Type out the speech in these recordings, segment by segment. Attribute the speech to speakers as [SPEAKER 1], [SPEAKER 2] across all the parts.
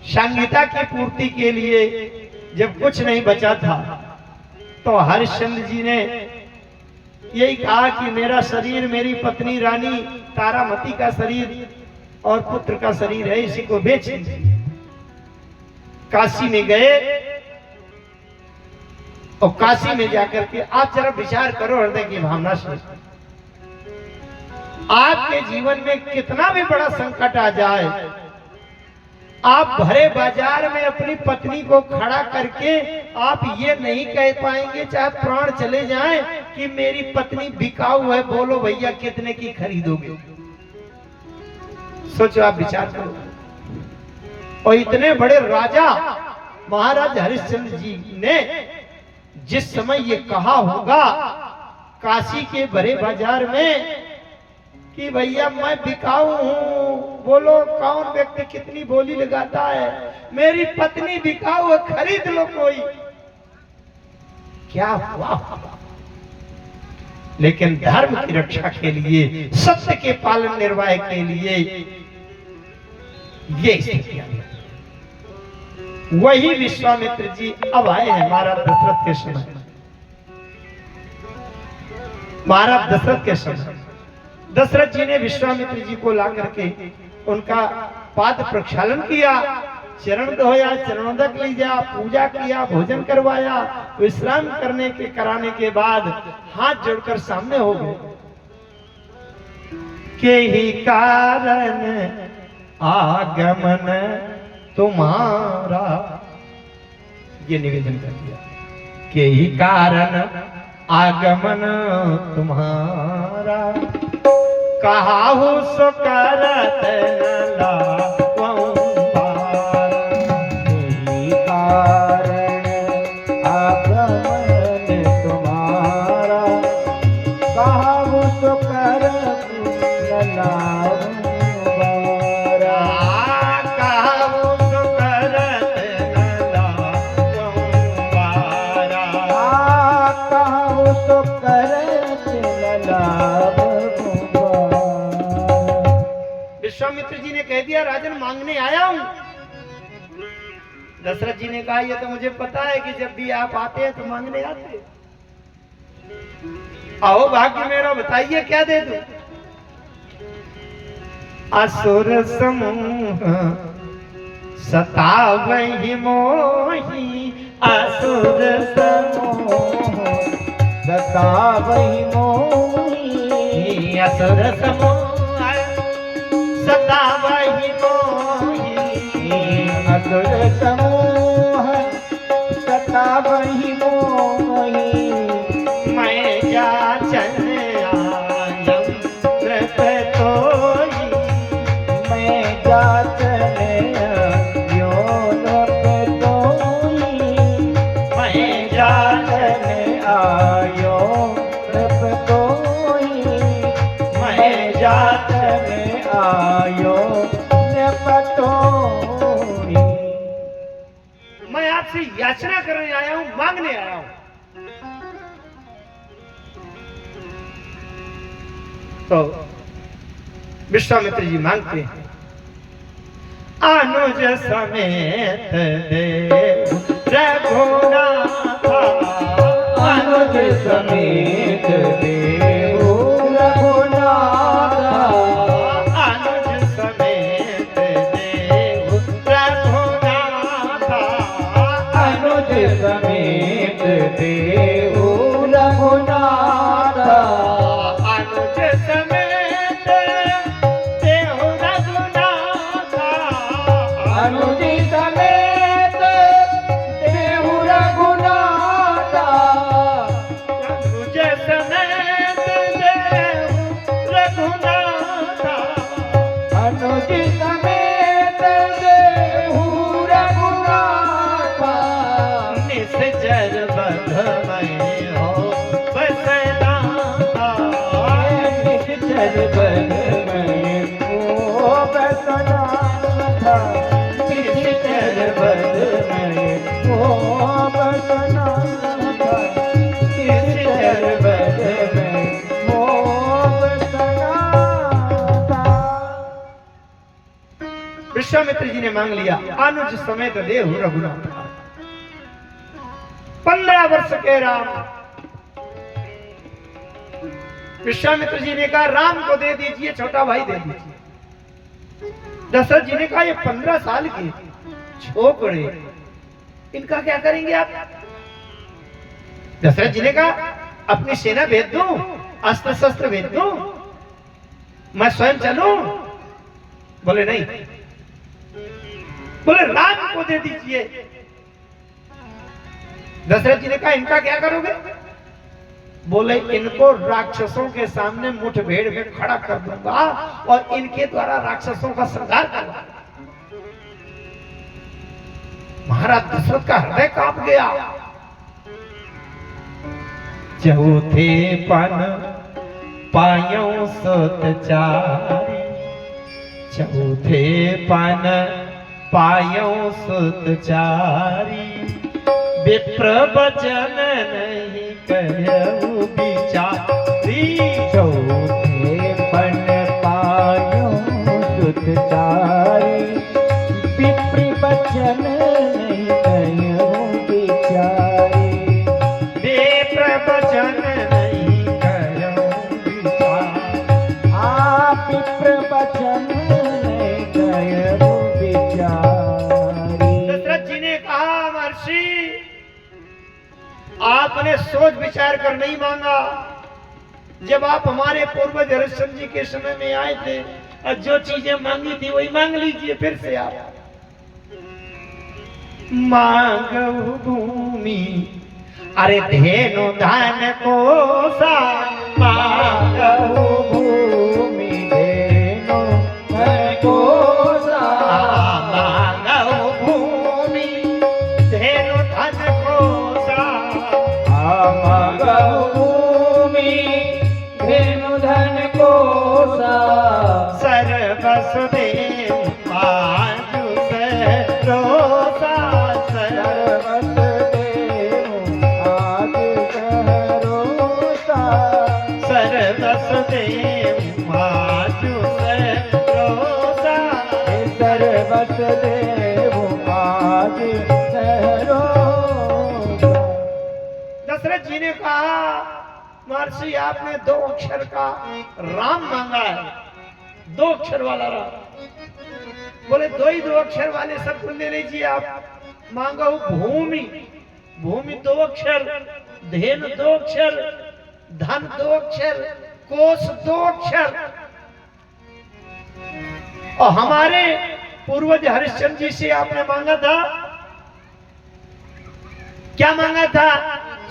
[SPEAKER 1] संगीता की पूर्ति के लिए जब कुछ नहीं बचा था तो हरिश्चंद्र जी ने यही कहा कि मेरा शरीर, मेरी पत्नी रानी तारामती का शरीर और पुत्र का शरीर है, इसी को बेच लीजिए। काशी में गए और काशी में जाकर के आप जरा विचार करो हृदय की भावना से, आपके जीवन में कितना भी बड़ा संकट आ जाए, आप भरे बाजार में अपनी पत्नी को खड़ा करके आप ये नहीं कह पाएंगे, चाहे प्राण चले जाएं, कि मेरी पत्नी बिकाऊ है, बोलो भैया कितने की खरीदोगे। सोचो, आप विचार करो। और इतने बड़े राजा महाराज हरिश्चंद्र जी ने जिस समय ये कहा होगा काशी के भरे बाजार में कि भैया मैं बिकाऊ हूं, बोलो कौन व्यक्ति कितनी बोली लगाता है, मेरी पत्नी बिकाऊ है, खरीद लो कोई, क्या हुआ। लेकिन धर्म की रक्षा के लिए, सत्य के पालन निर्वाह के लिए ये स्थितियां, वही विश्वामित्र जी अब आए हैं महाराज दशरथ के समय। महाराज दशरथ के समय दशरथ जी ने विश्वामित्र जी को ला करके उनका पाद प्रक्षालन किया, चरण धोया, चरणोदक लिया, पूजा किया, भोजन करवाया, विश्राम कराने के बाद हाथ जोड़कर सामने हो गए। के ही कारण आगमन तुम्हारा, ये निवेदन कर दिया, के ही कारण आगमन तुम्हारा, कहाहु सो करत न लावऊं पार,
[SPEAKER 2] यही कारण आगमन तुम्हारा, कहाहु सो करत न लावऊं पार,
[SPEAKER 1] कहाहु सो करत न लावऊं पार,
[SPEAKER 2] कहाहु सो करत न लावऊं।
[SPEAKER 1] विश्वामित्र जी ने कह दिया, राजन मांगने आया हूं। दशरथ जी ने कहा, ये तो मुझे पता है कि जब भी आप आते हैं तो मांगने आते हैं। आओ भाग्य मेरा, बताइए क्या दे दूं। असुर समूह सतावहि मोहि, असुर
[SPEAKER 2] समूह सतावहि मोहि,
[SPEAKER 1] असुर समूह सतावहि मोहि,
[SPEAKER 2] असुर समूह सतावहि मोहि,
[SPEAKER 1] मैं जाचन आयम नृपतोहि,
[SPEAKER 2] मैं जाचन आयो नृपतोहि,
[SPEAKER 1] मैं जाचन
[SPEAKER 2] आयो नृपतोहि,
[SPEAKER 1] मैं जाचन
[SPEAKER 2] आयो नृपतोहि।
[SPEAKER 1] मैं आपसे याचना करने आया हूं, मांगने आया हूं। तो विश्वामित्र जी मांगते हैं, अनुज समेत देव रघुनाथ,
[SPEAKER 2] अनुज समेत देव रघुनाथ,
[SPEAKER 1] अनुज समेत देव रघुनाथ,
[SPEAKER 2] अनुज समेत देव रघुनाथ,
[SPEAKER 1] अनुज समेत देव रघुनाथ,
[SPEAKER 2] अनुज समेत देव रघुनाथ,
[SPEAKER 1] अनुज समेत देव रघुनाथ,
[SPEAKER 2] अनुज समेत देव रघुनाथ,
[SPEAKER 1] निश्चर बधमय हो बसनाथा,
[SPEAKER 2] निश्चर बधमय हो बसनाथ, निश्चर बधमय हो बसनाथ, निश्चर बधमय हो बसनाथ।
[SPEAKER 1] विश्वामित्र जी ने मांग लिया, अनुज समेत देहु रघुनाथ। 15 वर्ष के राम। विश्वामित्र जी ने कहा राम को दे दीजिए, छोटा भाई दे दीजिए। दशरथ जी ने कहा ये 15 साल के छोकरे, इनका क्या करेंगे आप? दशरथ जी ने कहा अपनी सेना भेज दूं, अस्त्र शस्त्र भेज दूं, मैं स्वयं चलूं? बोले नहीं, बोले राम को दे दीजिए। दशरथ जी ने कहा इनका क्या करोगे? बोले इनको राक्षसों के सामने मुठभेड़ में खड़ा कर दूंगा और इनके द्वारा राक्षसों का संहार करूंगा। महाराज दशरथ का हृदय कांप गया।
[SPEAKER 2] चौथे पन पायो सुतचारी, चौथे पन पायो सुतचारी, विप्र वचन नहीं कहु बिचारी। चौथे पन पायो सुतचारी, विप्र वचन नहीं कहु बिचारी।
[SPEAKER 1] विप्र वचन नहीं कहु बिचारी।
[SPEAKER 2] आप विप्र वचन नहीं कहु बिचारी।
[SPEAKER 1] दशरथ जी ने कहा महर्षि आपने सोच विचार कर नहीं मांगा। जब आप हमारे पूर्वज हरिश्चंद्र जी के समय में आए थे और जो चीजें मांगी थी वही मांग लीजिए फिर से आप। मांगो भूमि अरे धेनु धान कोसा,
[SPEAKER 2] मांगो भूमि धेनु धन कोसा।
[SPEAKER 1] मांगो भूमि धेनु धन कोसा,
[SPEAKER 2] मांगो भूमि धेनु धन कोसा।
[SPEAKER 1] सर्वसुदेव आजु सरोसा, सर्वसुदेव आजु सरोसा,
[SPEAKER 2] सर्वसुदेव आजु सरोसा।
[SPEAKER 1] दशरथ जी ने कहा महर्षि आपने 2 अक्षर का राम मांगा है, 2 अक्षर वाला राम। बोले 2 अक्षर वाले सब ले लीजिए आप। मांगा भूमि, भूमि 2 अक्षर, धेनु 2 अक्षर, धन 2 अक्षर, कोष 2 अक्षर। और हमारे पूर्वज हरिश्चंद्र जी से आपने मांगा था, क्या मांगा था?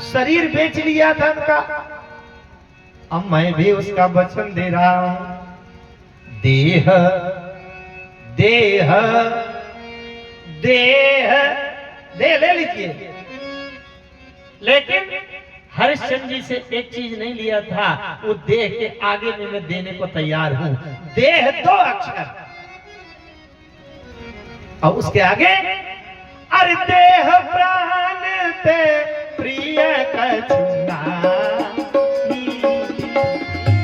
[SPEAKER 1] शरीर बेच लिया था उनका। अब मैं भी उसका वचन दे रहा हूं, देह देह देह दे ले लीजिए। लेकिन हरिश्चंद्र जी से एक चीज नहीं लिया था, वो देह के आगे में मैं देने को तैयार हूं। देह 2 अक्षर और उसके आगे अरे देह प्राण ते प्रिय कछुना,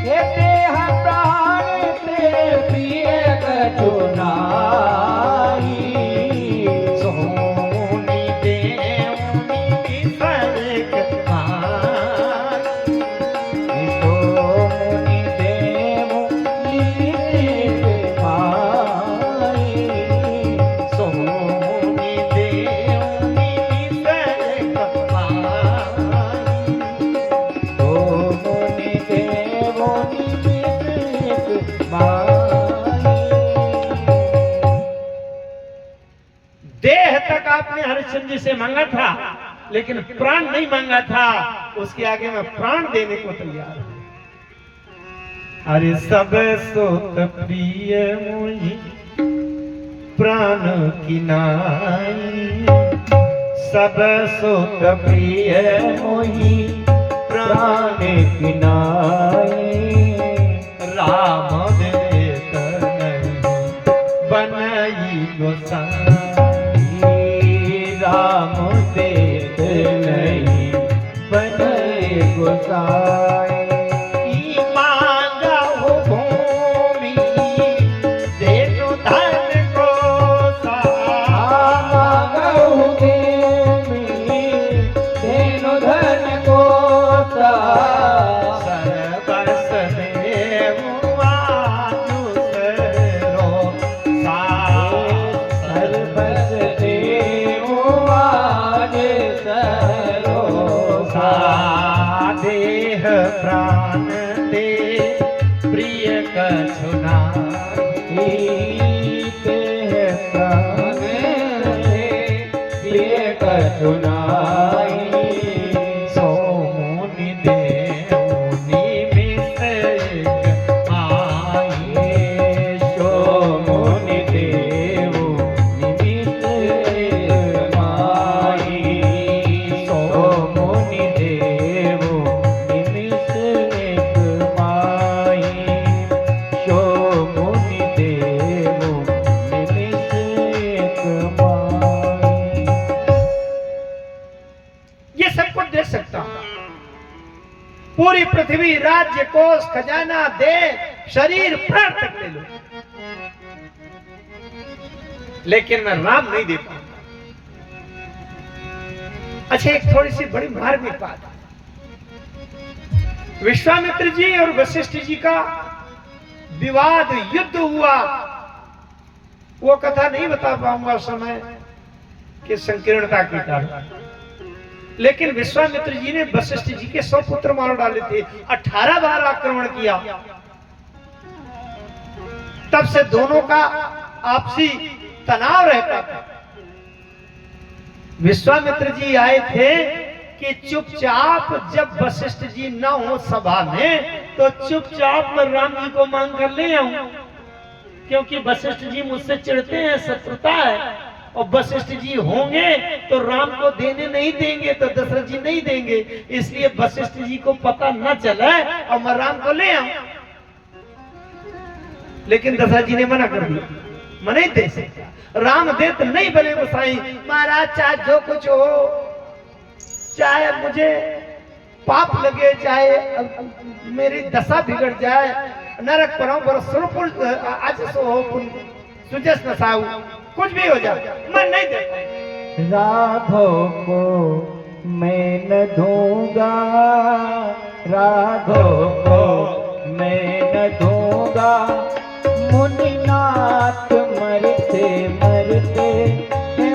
[SPEAKER 2] हे देह प्राण ते प्रिय कछुनाई।
[SPEAKER 1] सोनी देवनी विसर्ग पाई,
[SPEAKER 2] सोनी देवनी विसर्ग पाई।
[SPEAKER 1] सोनी देवनी विसर्ग पाई,
[SPEAKER 2] सोनी देवनी विसर्ग पाई।
[SPEAKER 1] देह तक आपने हरिश्चंद्र जी से मांगा था, लेकिन प्राण नहीं मांगा था। उसके आगे मैं प्राण देने को तैयार हूं। अरे सब सुत प्रिय मुझी प्राण की नाई, सब सुत प्रिय
[SPEAKER 2] मोही प्राण की नाई।
[SPEAKER 1] राम देत नहीं बनई गोसाई,
[SPEAKER 2] राम देत नहीं बने गोसाई।
[SPEAKER 1] मांगा हो भूमि धेनु धन कोसा,
[SPEAKER 2] कछुनाई प्राण प्रिय कछुनाई
[SPEAKER 1] सो मुनि देव निमिष
[SPEAKER 2] आए सो मुनि देव निमिष माई सो मुनि देव निमिष एक माई सो मुनि देव निमिष एक माई।
[SPEAKER 1] ये सब कुछ दे सकता हूं, पूरी पृथ्वी, राज्य, कोष, खजाना, देह, शरीर, प्राण तक ले लो, लेकिन मैं राम नहीं दे पाऊंगा। अच्छा, एक थोड़ी सी बड़ी मार्मिक बात, विश्वामित्र जी और वशिष्ठ जी का विवाद, युद्ध हुआ, वो कथा नहीं बता पाऊंगा समय की संकीर्णता के कारण, लेकिन विश्वामित्र जी ने वशिष्ठ जी के 100 पुत्र मार डाले थे, 18 बार आक्रमण किया। तब से दोनों का आपसी तनाव रहता था। विश्वामित्र जी आए थे कि चुपचाप, जब वशिष्ठ जी न हो सभा में, तो चुपचाप मैं राम जी को मांग कर ले आऊं, क्योंकि वशिष्ठ जी मुझसे चिढ़ते हैं, शत्रुता है, और वशिष्ठ जी होंगे तो राम को देने नहीं देंगे, तो दशरथ जी नहीं देंगे, इसलिए वशिष्ठ जी को पता न चले और मैं राम को ले आऊं। लेकिन दशरथ जी ने मना कर दिया, मैं नहीं दे सकता, राम दे तो नहीं बने गोसाई महाराज, चाहे जो कुछ हो, चाहे मुझे पाप लगे, चाहे मेरी दशा बिगड़ जाए, नरक पर स्वरूपुर आज सो हो सुजस न साऊ, कुछ भी हो जाए, मैं नहीं दे।
[SPEAKER 2] राघव को मैं न दूंगा, राघव को मैं न दूंगा, मुनिनाथ मरते मरते,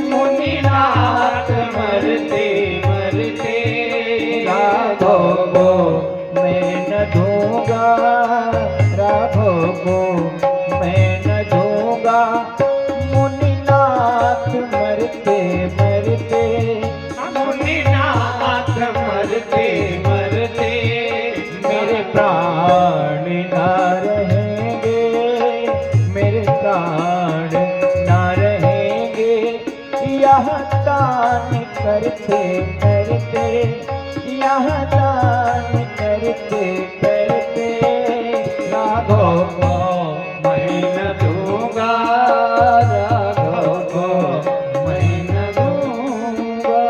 [SPEAKER 2] मुनिनाथ मरते मरते, राघव को मैं न दूंगा, राघव को मैं न दूंगा, मुनिनाथ मरते मरते, मुनिनाथ मरते मरते, मेरे प्राण ना रहेंगे, मेरे प्राण ना रहेंगे, यह दान करते करते, यह दान करते करते, राघव को मैं न दूंगा, राघव को मैं न दूंगा।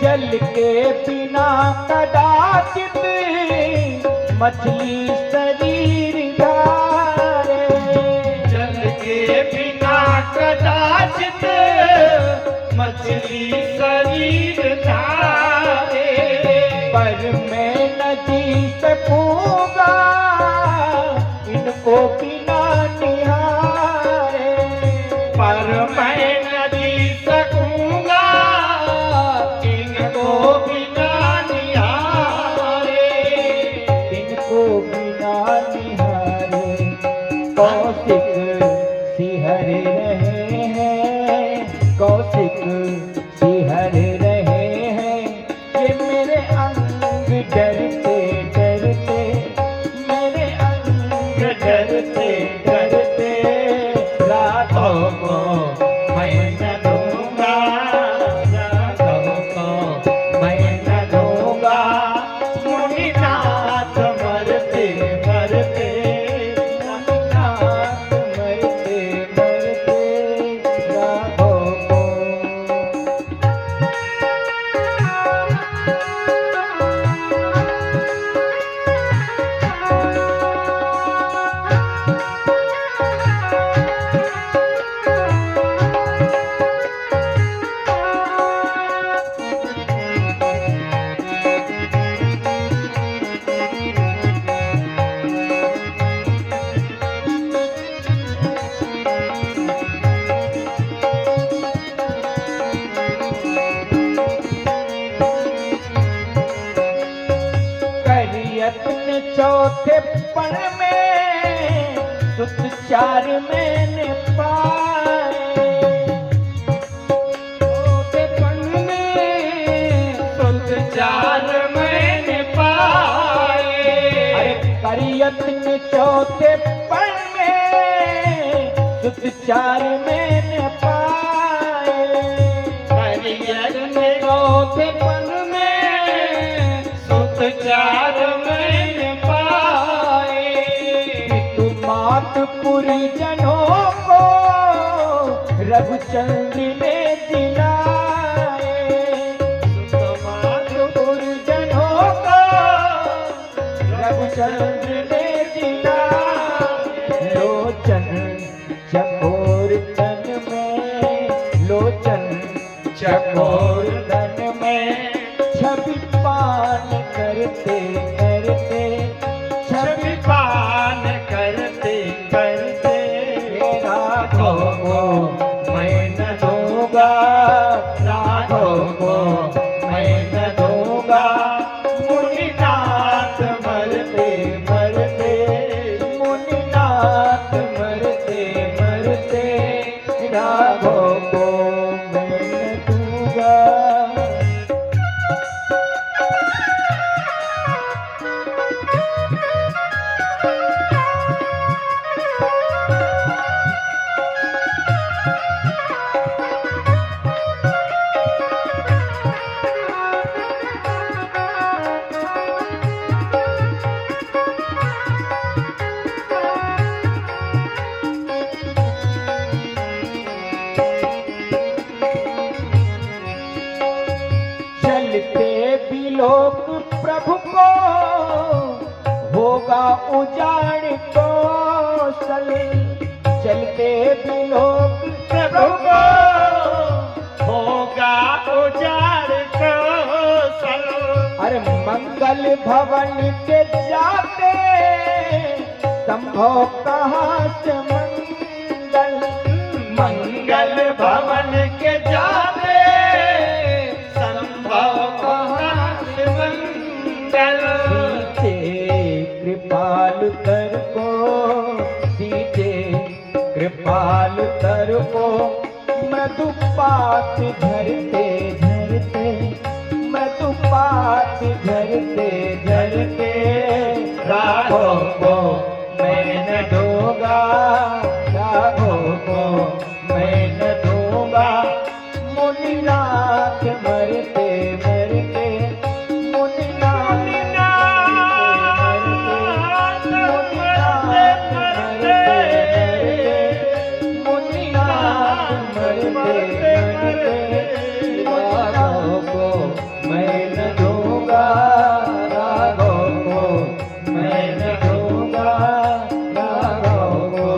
[SPEAKER 2] जल के बिना कदाचित मछली शरीर धारे,
[SPEAKER 1] जल के बिना कदाचित मछली शरीर धारे,
[SPEAKER 2] पर मैं न जी सकूंगा इनको बिना निहारे,
[SPEAKER 1] पर मैं न जी सकूंगा इनको बिना निहारे,
[SPEAKER 2] इनको बिना निहारे, कौशिक सिहर रहे हैं, कौशिक सिहर रहे हैं, ये मेरे अंग डरते डरते, मेरे अंग डरते डरते, राघव को मैं न दूंगा, राघव को मैं न दूंगा, मुनिनाथ मरते मरते, मुनिनाथ मरते मरते, राघव को चौथे पण में सुत चार मैंने पाए।
[SPEAKER 1] चौथे पण में सुत चार मैंने पाए।
[SPEAKER 2] अरे करियत के चौथे पण में सुत चार मैंने पाए।
[SPEAKER 1] करियत के चौथे पण में सुत चार मैंने पाए।
[SPEAKER 2] मातपुरी जनों को रघुचंद्र ने दिलाए। मातपुरी जनों को रघुचंद्र ने दिलाए। लोचन चकोर तन में, लोचन चकोर तन में छवि पान करते करते, छवि
[SPEAKER 1] पान करते करते
[SPEAKER 2] राघव को मैं न दूंगा, राघव को मैं न दूंगा। मुनिनाथ मरते मरते, मुनिनाथ मरते मरते राघव को मैं न दूंगा। चलते बिलोक प्रभु को होगा उजाड़ कौशल। चलते बिलोक प्रभु को
[SPEAKER 1] होगा उजाड़ कौशल।
[SPEAKER 2] अरे मंगल भवन के जाते संभव कहाँ से मंगल।
[SPEAKER 1] मंगल भवन के जाते संभव कहाँ से मंगल।
[SPEAKER 2] सीते कृपाल तर को, सीते कृपाल तर को मधुपात झरते झरते, मधुपात झरते झरते राघव को मैं न दूंगा, राघव को मैं न दूंगा। मुनिनाथ मरते मरते, मुनिनाथ मरते मरते, मुनिनाथ मरते मरते राघव को मैं न दूंगा, राघव को मैं न दूंगा, राघव को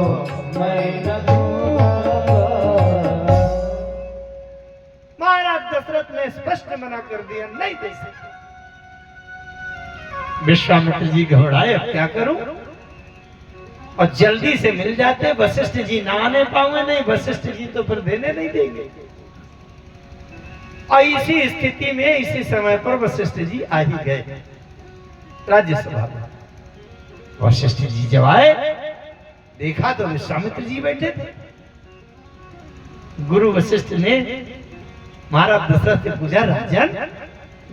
[SPEAKER 2] मैं न दूंगा।
[SPEAKER 1] महाराज दशरथ ने स्पष्ट मना कर दिया, नहीं दे सकते। विश्वामित्र जी घबराए, अब क्या करूं? और जल्दी से मिल जाते, वशिष्ठ जी ना आने पाऊंगे। नहीं, वशिष्ठ जी तो फिर देने नहीं देंगे। और इसी स्थिति में इसी समय पर वशिष्ठ जी आ ही गए राज्यसभा में। वशिष्ठ जी जब आए, देखा तो विश्वामित्र जी बैठे थे। गुरु वशिष्ठ ने महाराज दशरथ से पूछा, राजन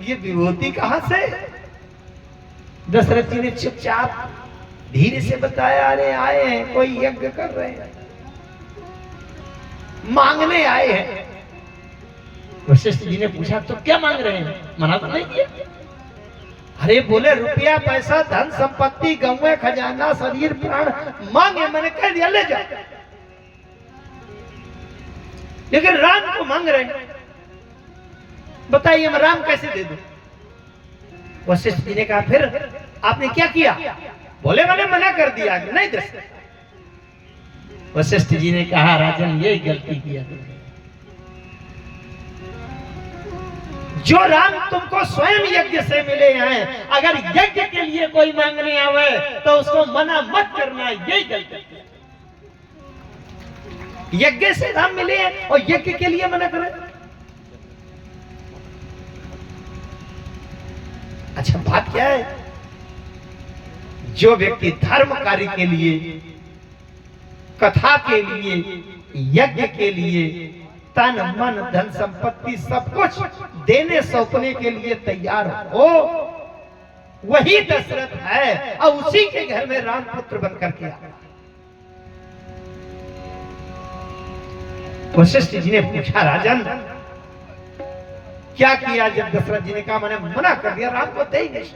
[SPEAKER 1] ये विभूति कहां से? दशरथ जी ने चुपचाप धीरे से बताया, अरे आए हैं, कोई यज्ञ कर रहे हैं, मांगने आए हैं। वशिष्ठ जी ने पूछा, तो क्या मांग रहे हैं? मना तो नहीं किया? अरे बोले, रुपया पैसा धन संपत्ति गौवे खजाना शरीर प्राण मांगे। मैंने कह दिया ले जा, लेकिन राम को मांग रहे हैं, बताइए मैं राम कैसे दे दूं? वशिष्ठ जी ने कहा, फिर आपने क्या किया? बोले, मैंने मना कर दिया, नहीं दे सकते। वशिष्ठ जी ने कहा, राजन यही गलती किया तुमने। जो राम तुमको स्वयं यज्ञ से मिले हैं, अगर यज्ञ के लिए कोई मांगने आवे तो उसको मना मत करना, यही गलती है। यज्ञ से राम मिले हैं और यज्ञ के लिए मना करें? अच्छा बात क्या है? जो व्यक्ति धर्म कार्य के लिए, कथा के लिए, यज्ञ के लिए तन मन धन संपत्ति सब कुछ देने सौंपने के लिए तैयार हो, वही दशरथ है और उसी के घर में राम पुत्र बनकर के आया। वशिष्ठ जी ने पूछा, राजन क्या किया? जब दशरथ जी ने कहा मैंने मना कर दिया, राम को दे ही नहीं।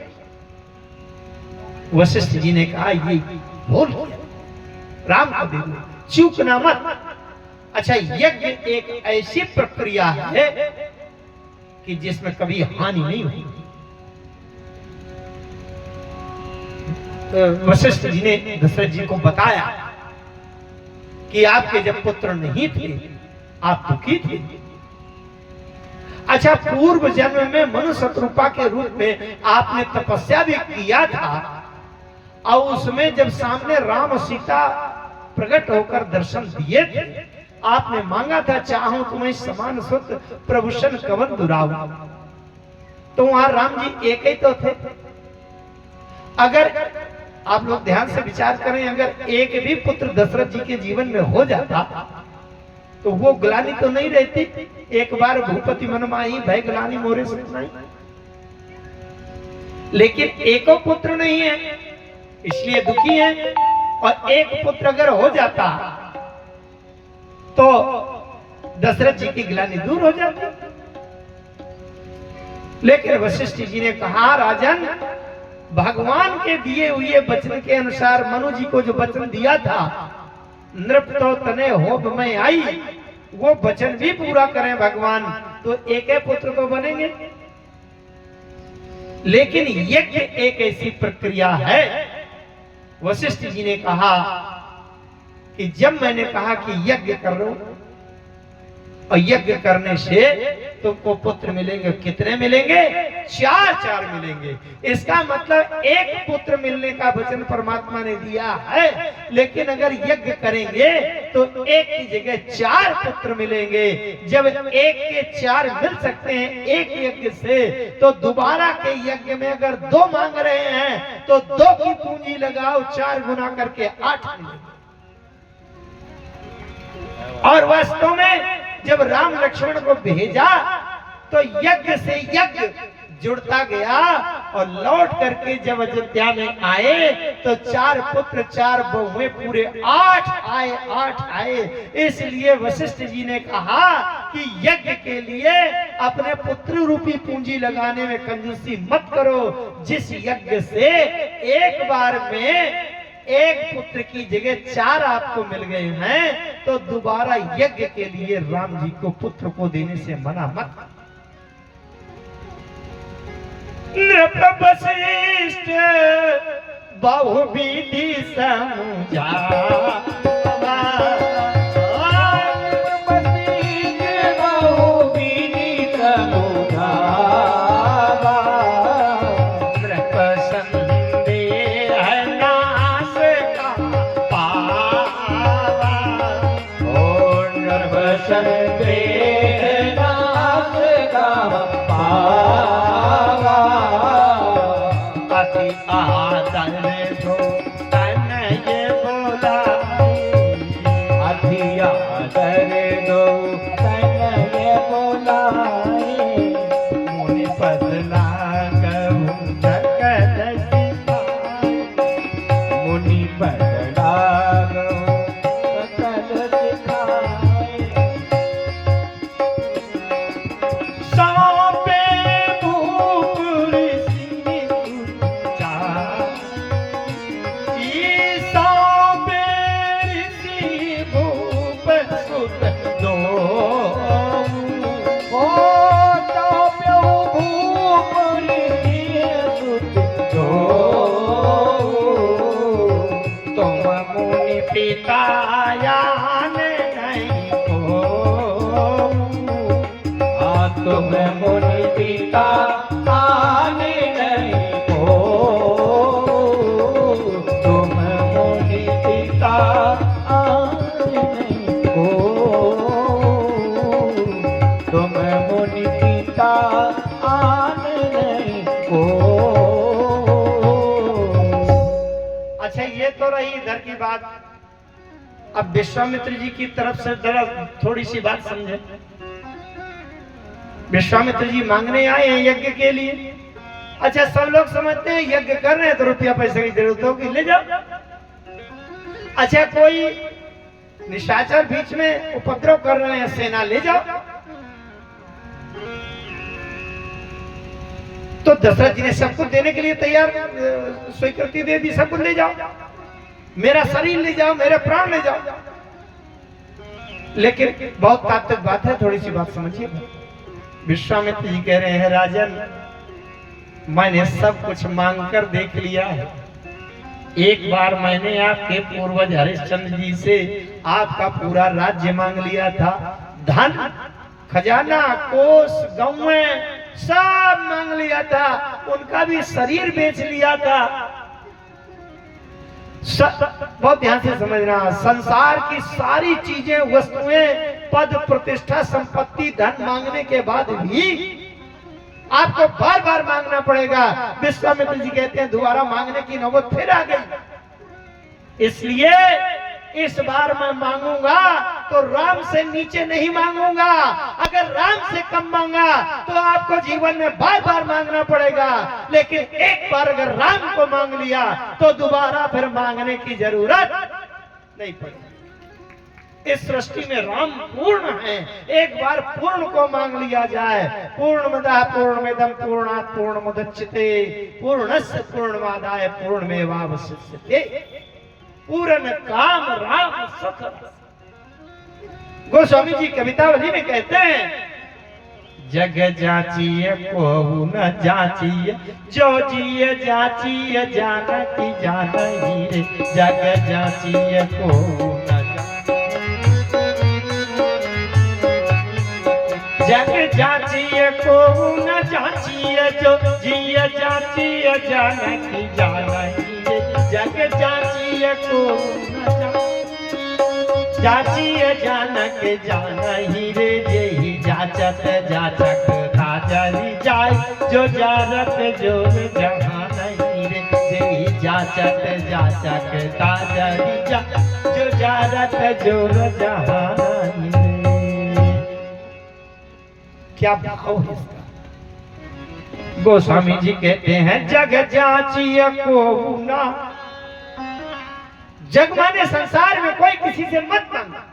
[SPEAKER 1] वशिष्ठ जी ने कहा ये भूल किया, राम को दे दो, चूकना मत। अच्छा, यज्ञ एक ऐसी प्रक्रिया है कि जिसमें कभी हानि नहीं होती। वशिष्ठ जी ने दशरथ जी को बताया कि आपके जब पुत्र नहीं थे आप दुखी थे। अच्छा, पूर्व जन्म में मनु शत्रुपा के रूप में आपने तपस्या भी किया था और उसमें जब सामने राम सीता प्रकट होकर दर्शन दिए थे, आपने मांगा था चाहूं तुम्हें समान सुत प्रभूषण कवन दुराव। तो वहां राम जी एक ही तो थे। अगर आप लोग ध्यान से विचार करें, अगर एक भी पुत्र दशरथ जी के जीवन में हो जाता तो वो ग्लानि तो नहीं रहती। एक बार भूपति मन माही भय ग्लानि मोरे सुख नहीं। लेकिन एको पुत्र नहीं है इसलिए दुखी है, और एक पुत्र अगर हो जाता तो दशरथ जी की ग्लानि दूर हो जाती। लेकिन वशिष्ठ जी ने कहा, राजन भगवान के दिए हुए वचन के अनुसार मनु जी को जो वचन दिया था, नृप तो तने होब में आई, वो वचन भी पूरा करें भगवान, तो एक पुत्र तो बनेंगे। लेकिन यज्ञ एक ऐसी प्रक्रिया है, वशिष्ठ जी ने कहा कि जब मैंने कहा कि यज्ञ कर लो और यज्ञ करने से तुमको पुत्र मिलेंगे, कितने मिलेंगे? 4 मिलेंगे। इसका मतलब एक पुत्र मिलने का वचन परमात्मा ने दिया है, लेकिन अगर यज्ञ करेंगे तो एक की जगह 4 पुत्र मिलेंगे। जब एक के 4 मिल सकते हैं एक यज्ञ से, तो दोबारा के यज्ञ में अगर 2 मांग रहे हैं तो 2 की पूंजी लगाओ, 4 गुना करके 8 मिलेंगे। और वास्तव में जब राम लक्ष्मण को भेजा तो यज्ञ से यज्ञ जुड़ता गया, और लौट करके जब अयोध्या में आए तो 4 पुत्र 4 बहुएं पूरे 8 आए। इसलिए वशिष्ठ जी ने कहा कि यज्ञ के लिए अपने पुत्र रूपी पूंजी लगाने में कंजूसी मत करो। जिस यज्ञ से एक बार में एक पुत्र की जगह 4 आपको मिल गए हैं, तो दोबारा यज्ञ के लिए राम जी को पुत्र को देने से मना मत। नृप वशिष्ठ बहु विधि समझा, तो रही इधर की बात। अब विश्वामित्र जी की तरफ से जरा थोड़ी सी बात समझे। विश्वामित्र जी मांगने आए हैं यज्ञ के लिए। अच्छा, सब लोग समझते हैं यज्ञ कर रहे हैं तो रुपया पैसे की जरूरत होगी, ले जाओ। अच्छा, कोई निशाचर बीच में उपद्रव कर रहे हैं, सेना ले जाओ। तो दशरथ जी ने सब कुछ देने के लिए तैयार स्वीकृति दे दी, सब कुछ ले जाओ, मेरा शरीर ले जाओ, मेरे प्राण ले जाओ। लेकिन बहुत तात्विक बात है, थोड़ी सी बात समझिए। विश्वामित्र जी कह रहे हैं, राजन मैंने सब कुछ मांग कर देख लिया है। एक बार मैंने आपके पूर्वज हरिश्चंद्र जी से आपका पूरा राज्य मांग लिया था, धन खजाना कोष गौएं सब मांग लिया था, उनका भी शरीर बेच लिया था। बहुत ध्यान से समझना, संसार की सारी चीजें वस्तुएं पद प्रतिष्ठा संपत्ति धन मांगने के बाद भी आपको बार बार मांगना पड़ेगा। विश्वामित्र जी कहते हैं दोबारा मांगने की नौबत फिर आ गई, इसलिए इस बार मैं मांगूंगा तो राम से नीचे नहीं मांगूंगा। अगर राम से कम मांगा तो आपको जीवन में बार बार मांगना पड़ेगा, लेकिन एक बार अगर राम को मांग लिया तो दोबारा फिर मांगने की जरूरत नहीं पड़ेगी। इस सृष्टि में राम पूर्ण है, एक बार पूर्ण को मांग लिया जाए। पूर्णमदः पूर्णमिदं पूर्णात् पूर्णमुदच्यते पूर्णस्य पूर्णमादाय पूर्णमेवावशिष्यते। पूर्ण काम राम सुख। गोस्वामी जी कवितावली में कहते हैं, जग जाचिए को न जाचिए, जो जिए जाचिए जानकी जानही रे। जग जाचिए को न जग जाचिए को न जाचिए, जो जिए जाचिए जानकी जानही रे। जग जाचिए को न जाचिए जानक जानही रे। जेहि जाचत जाचक ताजरी जाय, जो जारत जोर जहानही रे। जेहि जाचत जाचक ताजरी जाय, जो जारत जोर जहानही रे। क्या भाव है इसका। गोस्वामी जी कहते हैं, जग जाचिए को ना। जग माने संसार में कोई किसी से मत मांगा।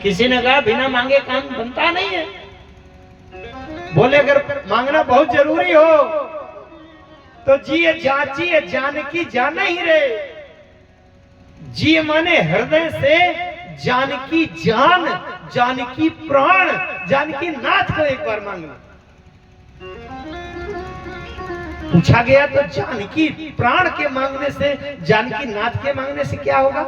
[SPEAKER 1] किसी ने कहा बिना मांगे काम बनता नहीं है। बोले अगर मांगना बहुत जरूरी हो तो जिए जाचिए जानकी जानही रे। जिए माने हृदय से जानकी जान, जानकी प्राण, जानकी नाथ को एक बार मांगना। पूछा गया तो जानकी प्राण के मांगने से, जानकी नाथ के मांगने से क्या होगा?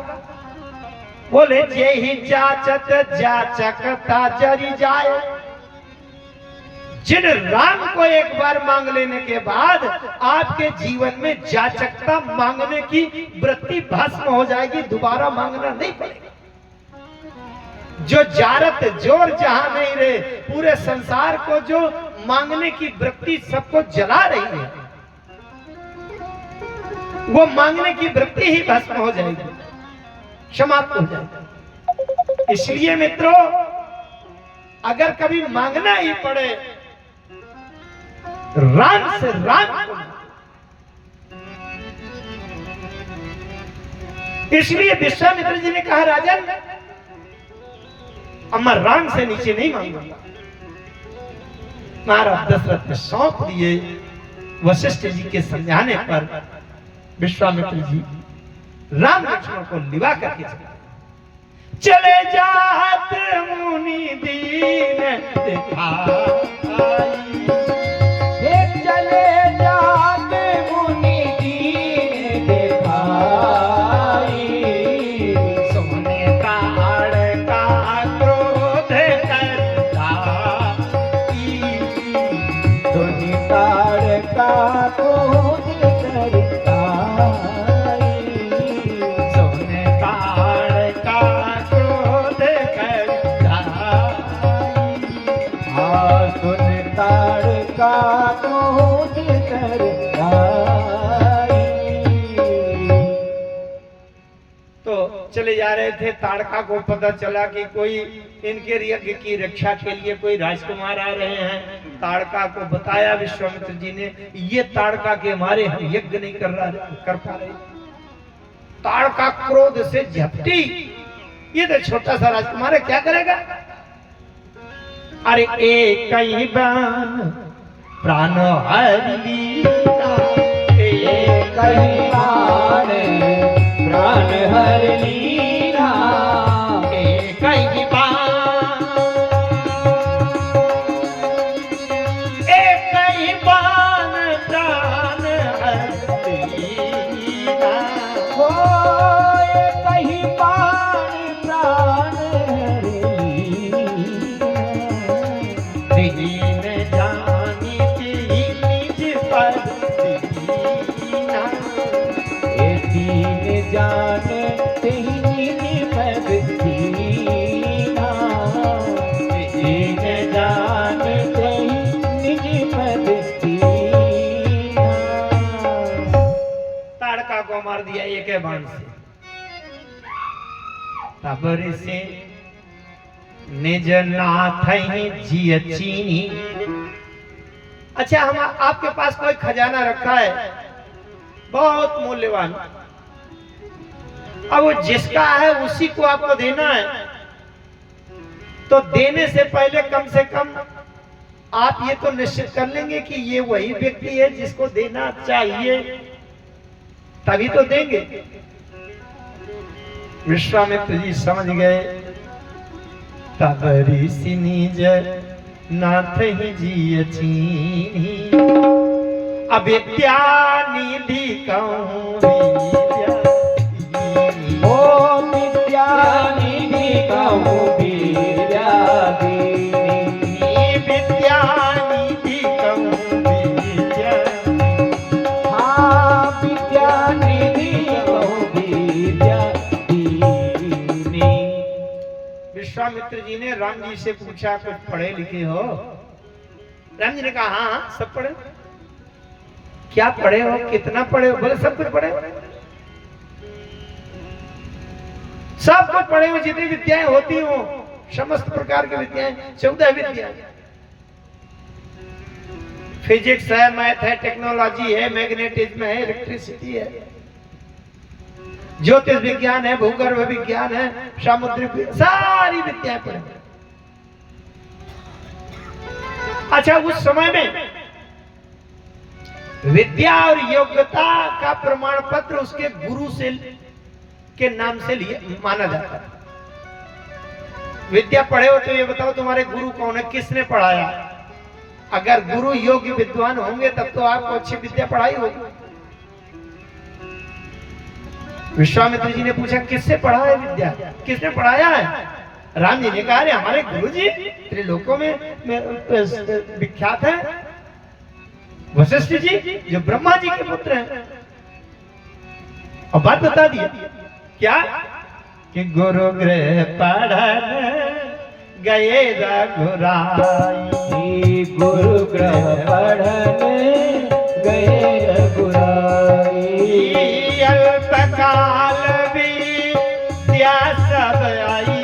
[SPEAKER 1] बोले जेहि जाचत जाचक ताजरी जाए। जिन राम को एक बार मांग लेने के बाद आपके जीवन में जाचकता मांगने की वृत्ति भस्म हो जाएगी, दोबारा मांगना नहीं पड़ेगा। जो जारत जोर जहां नहीं रहे, पूरे संसार को जो मांगने की वृत्ति सबको जला रही है, वो मांगने की वृत्ति ही भस्म हो जाएगी, समाप्त हो जाएगी। इसलिए मित्रों, अगर कभी मांगना ही पड़े राम से राम को। इसलिए विश्वामित्र जी ने कहा, राजन अब मैं राम से नीचे नहीं मांगूंगा। महाराज दशरथ ने सौंप दिए। वशिष्ठ जी के समझाने पर विश्वामित्र जी राम लक्ष्मण को लिवा करके चले जात मुनि दीन दिखाई।
[SPEAKER 2] चले जात मुनि दीन दिखाई।
[SPEAKER 1] सोने ताड़ का क्रोध करताई।
[SPEAKER 2] सोने ताड़ का क्रोध
[SPEAKER 1] चले जा रहे थे, ताड़का को पता चला कि कोई इनके यज्ञ की रक्षा के लिए कोई राजकुमार आ रहे हैं। ताड़का को बताया विश्वामित्र जी ने, ये ताड़का के मारे हम यज्ञ नहीं कर पा रहे। ताड़का क्रोध से झपटी, ये तो छोटा सा राजकुमार है, क्या करेगा? अरे एक ही बाण प्राण हर लीला,
[SPEAKER 2] एक ही बाण प्राण हर लीला,
[SPEAKER 1] एक ही बाण, एक ही बाण प्राण हर लीला।
[SPEAKER 2] हो एक ही बाण प्राण हर लीला,
[SPEAKER 1] दीन जानी की निज पद दीना,
[SPEAKER 2] दीन जानते ही निपद दीना, दीन जानते ही निपद दीना।
[SPEAKER 1] ताड़का को मार दिया एक है बाण से। तबर से निज नाथ ही जिय चीनी। अच्छा, हम आपके पास कोई खजाना रखा है बहुत मूल्यवान, अब वो जिसका है उसी को आपको देना है, तो देने से पहले कम से कम आप ये तो निश्चित कर लेंगे कि ये वही व्यक्ति है जिसको देना चाहिए, तभी तो देंगे। विश्वामित्र जी समझ गए, तबरी सी निज नाथ ही जिय चीनी, अविद्या निधि कहूँ विद्या,
[SPEAKER 2] ओ विद्या निधि कहूँ विद्या दीनी,
[SPEAKER 1] विद्या निधि कहूँ विद्या,
[SPEAKER 2] हाँ विद्या निधि कहूँ विद्या दीनी।
[SPEAKER 1] विश्वामित्र जी ने राम जी से पूछा, कुछ पढ़े लिखे हो? राम जी ने कहा हाँ हाँ सब पढ़े। क्या पढ़े हो, कितना पढ़े हो? बोले सब कुछ पढ़े हो, सब कुछ पढ़े हो, जितनी विद्याएं होती हो, समस्त प्रकार की विद्याएं, 14 विद्याएं, फिजिक्स है, मैथ है, टेक्नोलॉजी है, मैग्नेटिज्म है, इलेक्ट्रिसिटी है, ज्योतिष विज्ञान है, भूगर्भ विज्ञान है, सामुद्रिक, सारी विद्याएं पढ़े। अच्छा, उस समय में विद्या और योग्यता का प्रमाण पत्र उसके गुरु से के नाम से लिए माना जाता है। विद्या पढ़े हो तो ये बताओ तुम्हारे गुरु कौन है, किसने पढ़ाया? अगर गुरु योग्य विद्वान होंगे तब तो आपको अच्छी विद्या पढ़ाई होगी। विश्वामित्र जी ने पूछा, किससे पढ़ा है विद्या, किसने पढ़ाया है? राम जी ने कहा, अरे हमारे गुरु जी त्रिलोकों में विख्यात है, वशिष्ठ जी जो ब्रह्मा जी के पुत्र हैं। और बात बता दिया क्या कि गुरु गृह पढ़न गए रघुराई,
[SPEAKER 2] गुरु गृह पढ़न गए रघुराई,
[SPEAKER 1] अल्पकाल विद्या सब आई,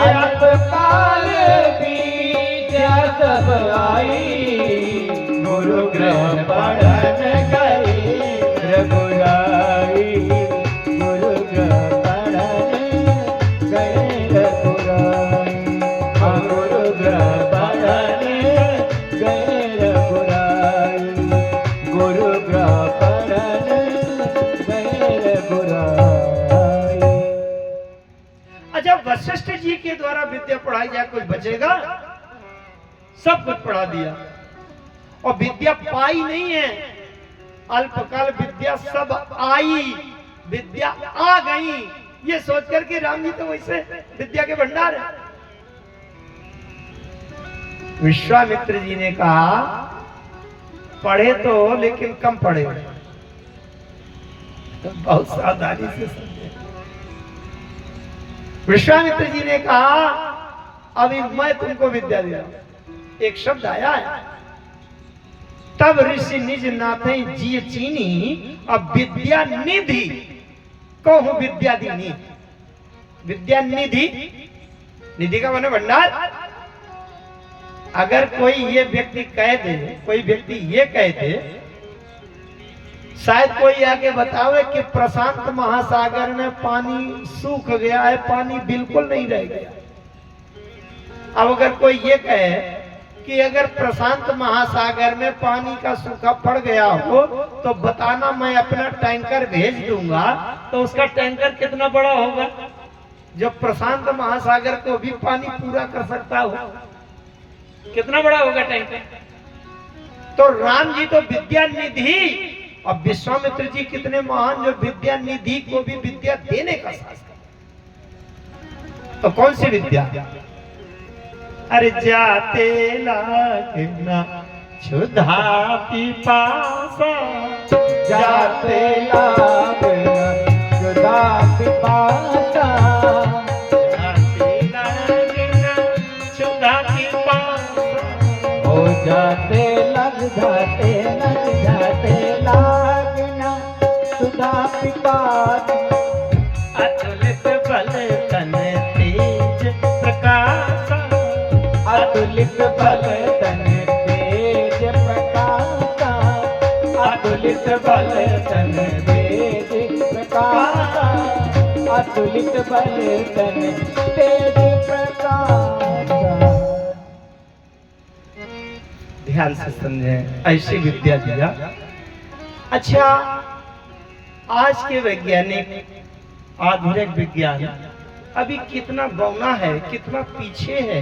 [SPEAKER 2] अल्पकाल विद्या सब आई, गुरु गृह पढ़न गए रघुराई, गुरु गृह पढ़न गए रघुराई, गुरु गृह पढ़न गए रघुराई, गुरु गृह पढ़न गए रघुराई।
[SPEAKER 1] अच्छा, वशिष्ठ जी के द्वारा विद्या पढ़ाई जाए, कुछ बचेगा? सब कुछ पढ़ा दिया और विद्या पाई नहीं है, अल्पकाल विद्या सब आई, विद्या आ गई, ये सोच करके राम जी तो वैसे विद्या के भंडार है। विश्वामित्र जी ने कहा, पढ़े तो लेकिन कम पढ़े, तो बहुत सावधानी से समझे। विश्वामित्र जी ने कहा, अभी मैं तुमको विद्या दे रहा हूं। एक शब्द आया है, तब ऋषि निज नाथ जी चीनी, अब विद्या निधि कहूं विद्या दीनी, विद्या निधि, निधि का माने भंडार। अगर कोई ये व्यक्ति कह दे, कोई व्यक्ति ये कह दे, शायद कोई आके बतावे कि प्रशांत महासागर में पानी सूख गया है, पानी बिल्कुल नहीं रह गया। अब अगर कोई ये कहे कि अगर प्रशांत महासागर में पानी का सूखा पड़ गया हो तो बताना, मैं अपना टैंकर भेज दूंगा, तो उसका टैंकर कितना बड़ा होगा जो प्रशांत महासागर को भी पानी पूरा कर सकता हो? कितना बड़ा होगा टैंकर? तो राम जी तो विद्या निधि, और विश्वामित्र जी कितने महान, जो विद्या निधि को भी विद्या देने का साहस करते। तो कौन सी विद्या? अरे जाते लागना क्षुधा पिपासा,
[SPEAKER 2] जाते लागना क्षुधा पिपासा,
[SPEAKER 1] जाते लागना क्षुधा पिपासा,
[SPEAKER 2] हो जाते लागना क्षुधा पिपासा।
[SPEAKER 1] अतुलित बल तन तेज प्रकाश,
[SPEAKER 2] अतुलित बल तन तेज प्रकाश, अतुलित बल तन तेज प्रकाश, अतुलित बल तन तेज प्रकाश।
[SPEAKER 1] ध्यान से समझें, ऐसी विद्या दिया। अच्छा, आज के वैज्ञानिक, आधुनिक विज्ञान अभी कितना बौना है, कितना पीछे है।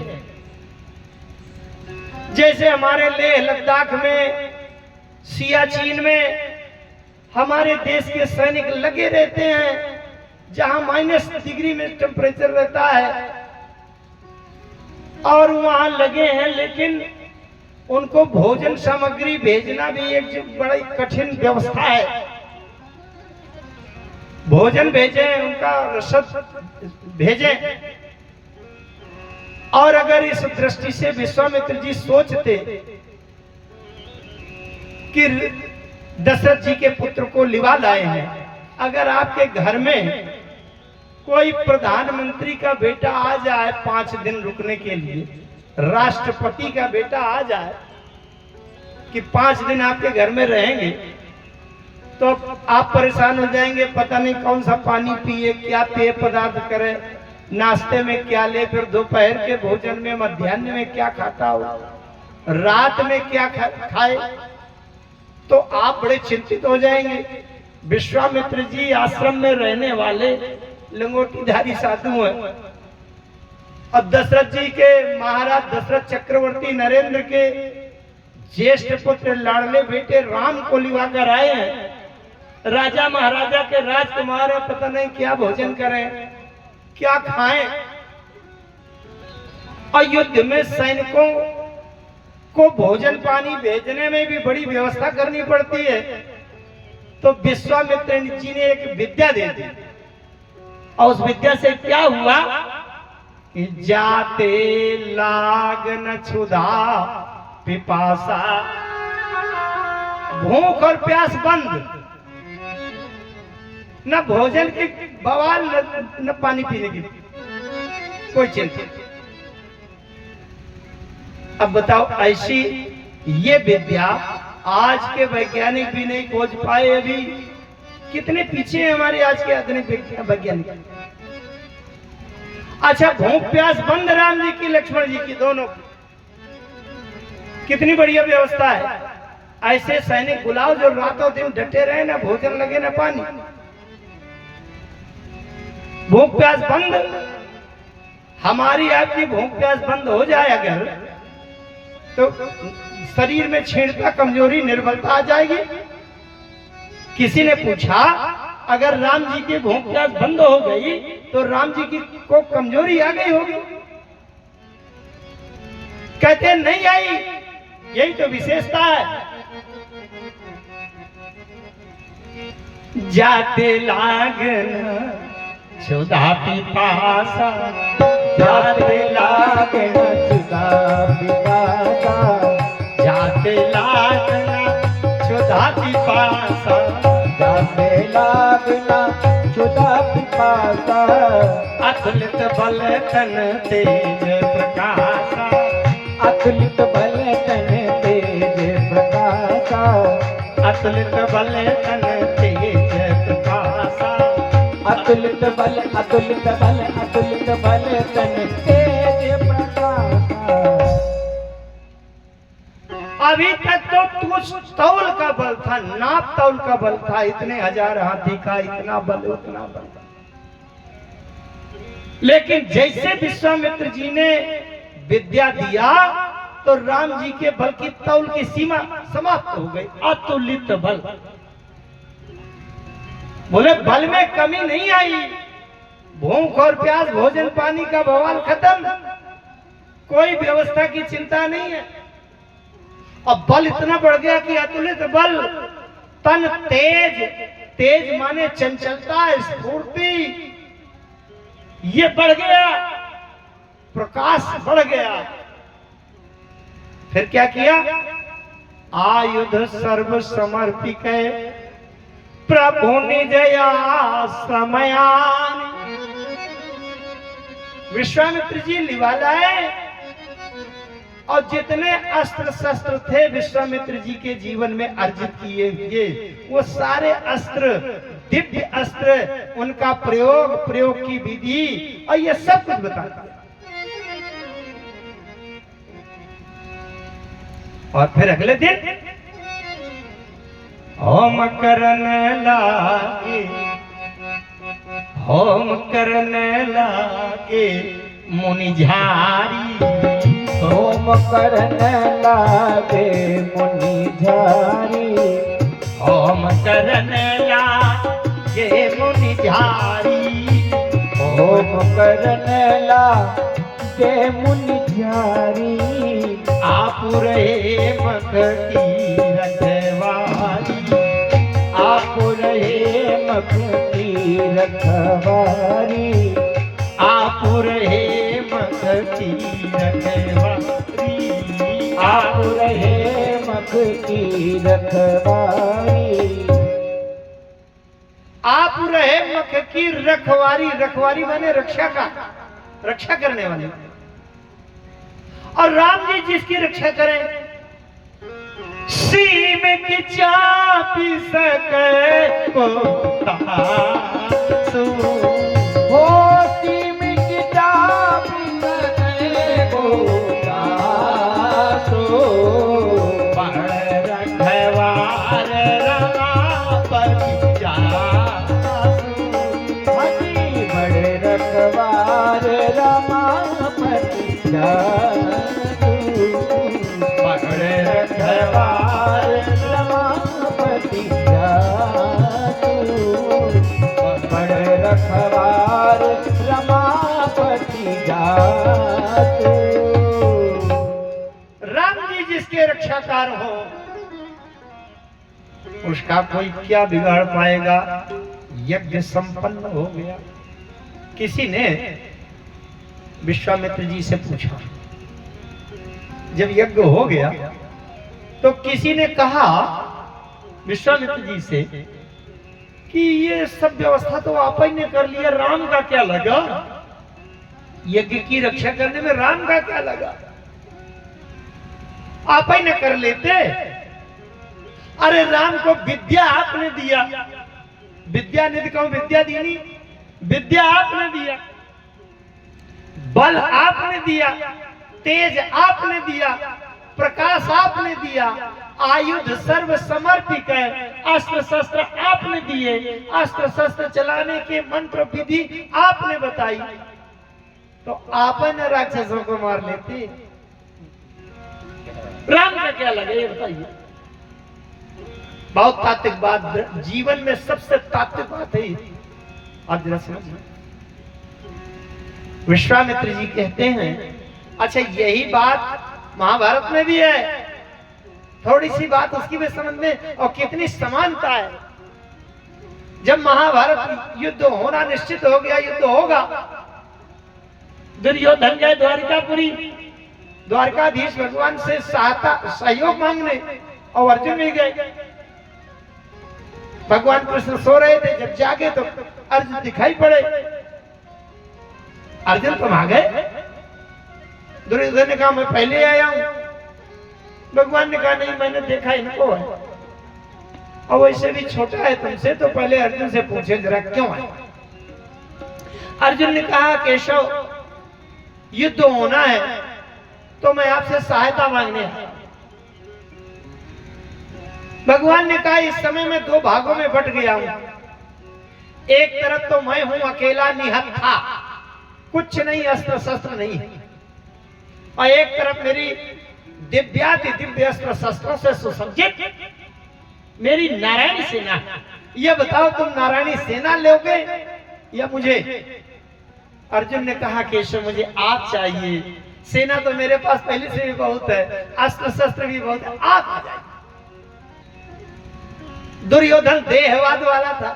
[SPEAKER 1] जैसे हमारे लेह लद्दाख में, सियाचिन में हमारे देश के सैनिक लगे रहते हैं, जहां -डिग्री में टेम्परेचर रहता है, और वहां लगे हैं, लेकिन उनको भोजन सामग्री भेजना भी एक बड़ी कठिन व्यवस्था है। भोजन भेजें, उनका रसद भेजें। और अगर इस दृष्टि से विश्वामित्र जी सोचते कि दशरथ जी के पुत्र को लिवा लाए हैं, अगर आपके घर में कोई प्रधानमंत्री का बेटा आ जाए 5 दिन रुकने के लिए, राष्ट्रपति का बेटा आ जाए कि 5 दिन आपके घर में रहेंगे, तो आप परेशान हो जाएंगे, पता नहीं कौन सा पानी पिए, क्या पेय पदार्थ करे, नाश्ते में क्या ले, फिर दोपहर के भोजन में, मध्याह्न में क्या खाता हो, रात में क्या खाए, तो आप बड़े चिंतित हो जाएंगे। विश्वामित्र जी आश्रम में रहने वाले लंगोटीधारी साधु हैं, और दशरथ जी के, महाराज दशरथ चक्रवर्ती नरेंद्र के ज्येष्ठ पुत्र लाडले बेटे राम को लिवा कर आए हैं। राजा महाराजा के राजकुमार है, पता नहीं क्या भोजन करें, क्या खाएं। और युद्ध में सैनिकों को भोजन पानी भेजने में भी बड़ी व्यवस्था करनी पड़ती है। तो विश्वामित्र जी ने एक विद्या दे दी, और उस विद्या से क्या हुआ कि जाते लागन क्षुधा पिपासा, भूख और प्यास बंद, न भोजन की बवाल, न पानी पीने की कोई चिंता। अब बताओ, ऐसी ये विद्या आज के वैज्ञानिक भी नहीं खोज पाए। अभी कितने पीछे हैं हमारे आज के आधुनिक वैज्ञानिक। अच्छा, भूख प्यास बंद राम जी की, लक्ष्मण जी की, दोनों की कितनी बढ़िया व्यवस्था है। ऐसे सैनिक बुलाओ जो रातों दिन डटे रहे, ना भोजन लगे ना पानी, भूख प्यास बंद। हमारी आपकी भूख प्यास बंद हो जाए अगर, तो शरीर में छीणता, कमजोरी, निर्बलता आ जाएगी। किसी ने पूछा, अगर राम जी की भूख प्यास बंद हो गई तो राम जी की को कमजोरी आ गई होगी? कहते नहीं आई, यही तो विशेषता है। जाते लागना क्षुधा पिपासा,
[SPEAKER 2] जाते लागना क्षुधा पिपासा,
[SPEAKER 1] जाते लागना क्षुधा पिपासा,
[SPEAKER 2] जाते लागना क्षुधा क्षुधा पिपासा,
[SPEAKER 1] अतुलित बल तन तेज प्रकाशा,
[SPEAKER 2] अतुलित बल तन तेज प्रकाशा,
[SPEAKER 1] अतुलित बल तन तेज प्रकाशा,
[SPEAKER 2] अतुलित बल, अतुलित बल, अतुलित बल तन तेज प्रकाशा।
[SPEAKER 1] अभी तक तो तुझ तौल का बल था, नाप तौल का बल था, इतने हजार हाथी का इतना बल, उतना बल। लेकिन जैसे विश्वामित्र जी ने विद्या दिया तो राम जी के बल की तौल की सीमा समाप्त हो गई। अतुलित बल, बोले बल में कमी नहीं आई, भूख और प्यास, भोजन पानी का बवाल खत्म, कोई व्यवस्था की चिंता नहीं है। अब बल इतना बढ़ गया कि अतुलित बल, तन तेज, तेज माने चंचलता, स्फूर्ति, ये बढ़ गया, प्रकाश बढ़ गया। फिर क्या किया? आयुध सर्व समर्पित प्रभु निजया समयान। विश्वामित्र जी लिवालाए और जितने अस्त्र शस्त्र थे विश्वामित्र जी के जीवन में अर्जित किए हुए, वो सारे अस्त्र, दिव्य अस्त्र, उनका प्रयोग की विधि और ये सब कुछ बताता है। और फिर अगले दिन होम करने लागे, होम करने लागे मुनि झारी,
[SPEAKER 2] होम करने लागे मुनि झारी,
[SPEAKER 1] होम करने लागे मुनि झारी,
[SPEAKER 2] होम करने लागे मुनि झारी।
[SPEAKER 1] आप रहे मख की रखवारी,
[SPEAKER 2] आप रहे मख की रखवारी,
[SPEAKER 1] आप रहे मख की रखवारी,
[SPEAKER 2] आप रहे मख की रखवारी।
[SPEAKER 1] आप रहे मख की रखवारी, रखवारी माने रक्षा का, रक्षा करने वाले। और राम जी जिसकी रक्षा करें, सीम की चापी सके को तासु,
[SPEAKER 2] हो सीम की चापी सके को तासु,
[SPEAKER 1] बड़ रखवार रमापति जासु,
[SPEAKER 2] हजी बड़े रखवार रमापति जासु,
[SPEAKER 1] बड़ रखवार
[SPEAKER 2] रमापति जासु, बड़े रखवार रमापति जासु।
[SPEAKER 1] राम जी जिसके रक्षाकार हो उसका कोई क्या बिगाड़ पाएगा। यज्ञ संपन्न हो गया। किसी ने विश्वामित्र जी से पूछा, जब यज्ञ हो गया तो किसी ने कहा विश्वामित्र जी से कि ये सब व्यवस्था तो आप ही ने कर लिया, राम का क्या लगा, यज्ञ की रक्षा करने में राम का क्या लगा, आप ही न कर लेते। अरे राम को विद्या आपने दिया, विद्या निधि को विद्या दी नहीं, विद्या आपने दिया, बल आपने दिया, तेज आपने दिया, प्रकाश आपने दिया, आयुध सर्व समर्पित है, अस्त्र शस्त्र आपने दिए, अस्त्र शस्त्र चलाने के मंत्र विधि आपने बताई, तो आपने राक्षसों को मार लेते। राम का क्या लगे ये बताइए। बहुत तात्विक बात, जीवन में सबसे तात्विक बात है। आप जरा समझिए। विश्वामित्र जी कहते हैं, अच्छा यही बात महाभारत में भी है, थोड़ी सी बात उसकी भी समझ में, और कितनी समानता है। जब महाभारत युद्ध होना निश्चित हो गया, युद्ध होगा, दुर्योधन गए द्वारिकापुरी, द्वारकाधीश भगवान से सहायता सहयोग मांगने, और अर्जुन भी गए। भगवान कृष्ण सो रहे थे, जब जागे तो अर्जुन दिखाई पड़े। अर्जुन तुम आ गए? दुर्योधन ने कहा मैं पहले आया हूं। भगवान ने कहा नहीं, मैंने देखा इनको है, और वैसे भी छोटा है तुमसे, तो पहले अर्जुन से पूछे जरा क्यों आए। अर्जुन ने कहा केशव युद्ध होना है तो मैं आपसे सहायता मांगने आया। भगवान ने कहा इस समय मैं दो भागों में बट गया हूं। एक तरफ तो मैं हूं अकेला निहत्था, कुछ नहीं, अस्त्र शस्त्र नहीं है, और एक तरफ मेरी दिव्याति दिव्य अस्त्र शस्त्रों से सुसज्जित मेरी नारायणी सेना। ये बताओ तुम नारायणी सेना लोगे या मुझे? अर्जुन ने कहा केशव मुझे आप चाहिए, सेना तो मेरे पास पहले से भी बहुत है, अस्त्र शस्त्र भी बहुत है, आप आ जाइए। दुर्योधन देहवाद वाला था।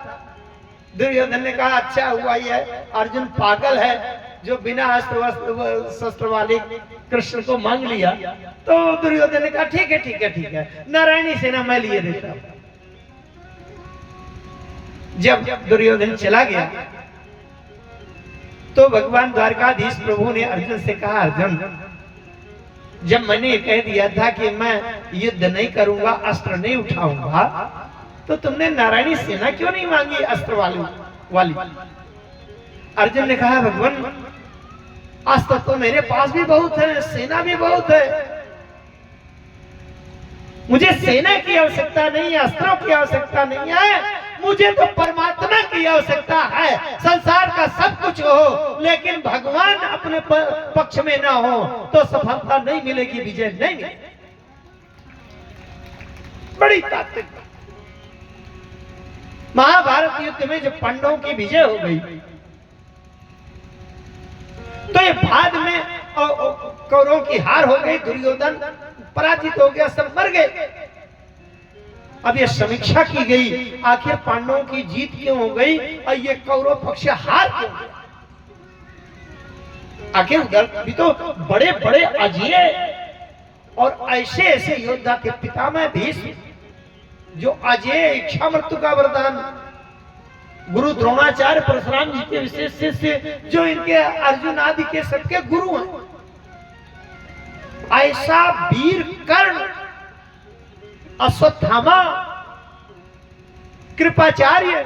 [SPEAKER 1] दुर्योधन ने कहा अच्छा हुआ ये अर्जुन पागल है जो बिना अस्त्र शस्त्र वाले कृष्ण को मांग लिया। तो दुर्योधन ने कहा ठीक है ठीक है ठीक है, नारायणी सेना मैं लिए देता हूं। जब दुर्योधन चला गया तो भगवान द्वारकाधीश प्रभु ने अर्जुन से कहा अर्जुन, जब मैंने कह दिया था कि मैं युद्ध नहीं करूंगा, अस्त्र नहीं उठाऊंगा, तो तुमने नारायणी सेना क्यों नहीं मांगी अस्त्र वाली? अर्जुन ने कहा भगवान अस्त्र तो मेरे पास भी बहुत है, सेना भी बहुत है, मुझे सेना की आवश्यकता नहीं है, अस्त्रों की आवश्यकता नहीं है, मुझे तो परमात्मा की आवश्यकता है। संसार का सब कुछ हो लेकिन भगवान अपने पक्ष में ना हो तो सफलता नहीं मिलेगी, विजय नहीं मिलेगी। बड़ी तात्विक। महाभारत युद्ध में जब पांडवों की विजय हो गई तो ये बाद में कौरवों की हार हो गई, दुर्योधन पराजित हो गया, सब मर गए। अब ये समीक्षा की गई आखिर पांडवों की जीत क्यों हो गई और ये कौरव पक्ष हार क्यों गया? आखिर उधर भी तो बड़े बड़े अजय और ऐसे ऐसे योद्धा थे, पितामह भीष्म जो अजय इच्छा मृत्यु का वरदान, गुरु द्रोणाचार्य परशुराम जी के विशेष शिष्य जो इनके अर्जुन आदि के सबके गुरु हैं, ऐसा वीर कर्ण, अश्वत्थामा, कृपाचार्य,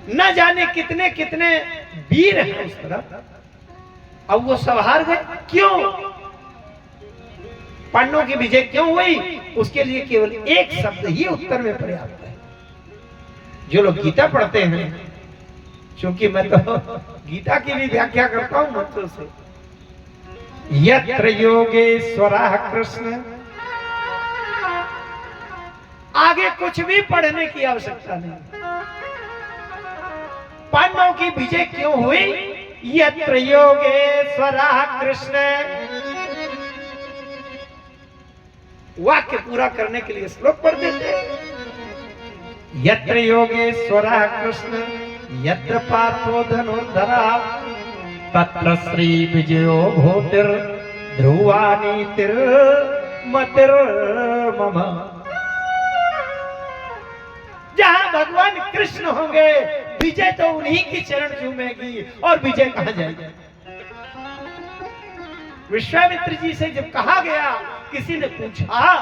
[SPEAKER 1] न जाने कितने कितने वीर हैं उस तरफ, अब वो सब हार गए। क्यों? पांडवों की विजय क्यों हुई? उसके लिए केवल एक शब्द ही उत्तर में पर्याप्त है। जो लोग गीता पढ़ते हैं, क्योंकि मैं तो गीता की भी व्याख्या करता हूं मंत्रों से, यत्र योगेश्वरः कृष्ण, आगे कुछ भी पढ़ने की आवश्यकता नहीं। पांडवों की विजय क्यों हुई? यत्र योगेश्वरः कृष्ण। वाक्य पूरा करने के लिए श्लोक पढ़ देते। यत्र योगेश्वरः कृष्ण यत्र पार्थो धनुर्धरः तत्र श्री विजयो भूतिर् ध्रुवा नीतिर्मतिर्मम। जहां भगवान कृष्ण होंगे विजय तो उन्हीं की चरण चूमेगी, और विजय कहां जाएगी? विश्वामित्र जी से जब कहा गया, किसी ने पूछा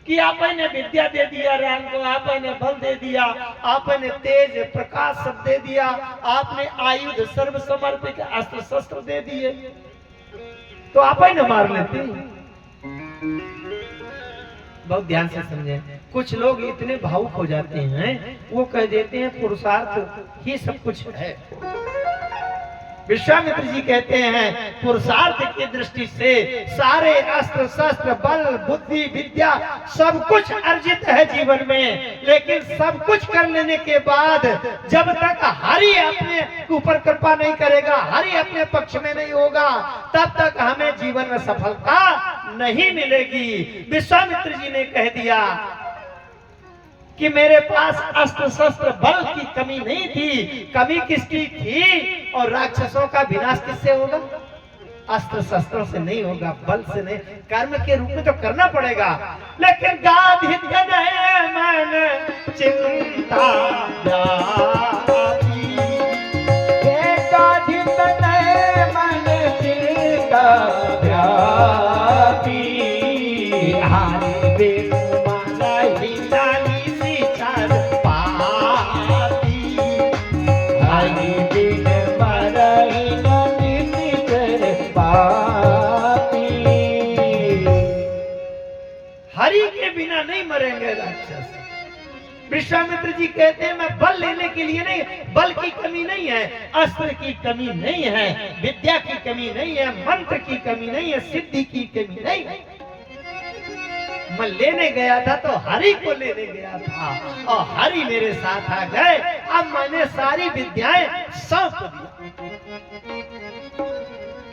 [SPEAKER 1] कि आपने विद्या दे दिया राम को, आपने बल दे दिया, आपने तेज प्रकाश सब दे दिया, आपने आयुध सर्व समर्पित अस्त्र शस्त्र दे दिए, तो आप ही न मार लेते। बहुत ध्यान से समझें, कुछ लोग इतने भावुक हो जाते हैं, वो कह देते हैं पुरुषार्थ ही सब कुछ है। विश्वामित्र जी कहते हैं पुरुषार्थ की दृष्टि से सारे अस्त्र शस्त्र बल बुद्धि विद्या सब कुछ अर्जित है जीवन में, लेकिन सब कुछ कर लेने के बाद जब तक हरि अपने ऊपर कृपा नहीं करेगा, हरि अपने पक्ष में नहीं होगा, तब तक हमें जीवन में सफलता नहीं मिलेगी। विश्वामित्र जी ने कह दिया कि मेरे पास अस्त्र शस्त्र बल की कमी नहीं थी, कमी किसकी थी? और राक्षसों का विनाश किससे होगा? अस्त्र शस्त्रों से नहीं होगा, बल से नहीं, कर्म के रूप में तो करना पड़ेगा। लेकिन गाधी तनय मन चिंता व्यापी,
[SPEAKER 2] गाधी तनय मन चिंता व्यापी,
[SPEAKER 1] हारी बेनु माना ही नानी सी चार पाती,
[SPEAKER 2] हरि बिन मरहि नानी सिर पाती।
[SPEAKER 1] हरि के बिना नहीं मरेंगे राक्षस। विश्वामित्र जी कहते हैं मैं बल लेने के लिए नहीं, बल की कमी नहीं है, अस्त्र की कमी नहीं है, विद्या की कमी नहीं है, मंत्र की कमी नहीं है, सिद्धि की कमी नहीं है। मैं लेने गया था तो हरि को लेने गया था और हरि मेरे साथ आ गए। अब मैंने सारी विद्याएं सौंप दी।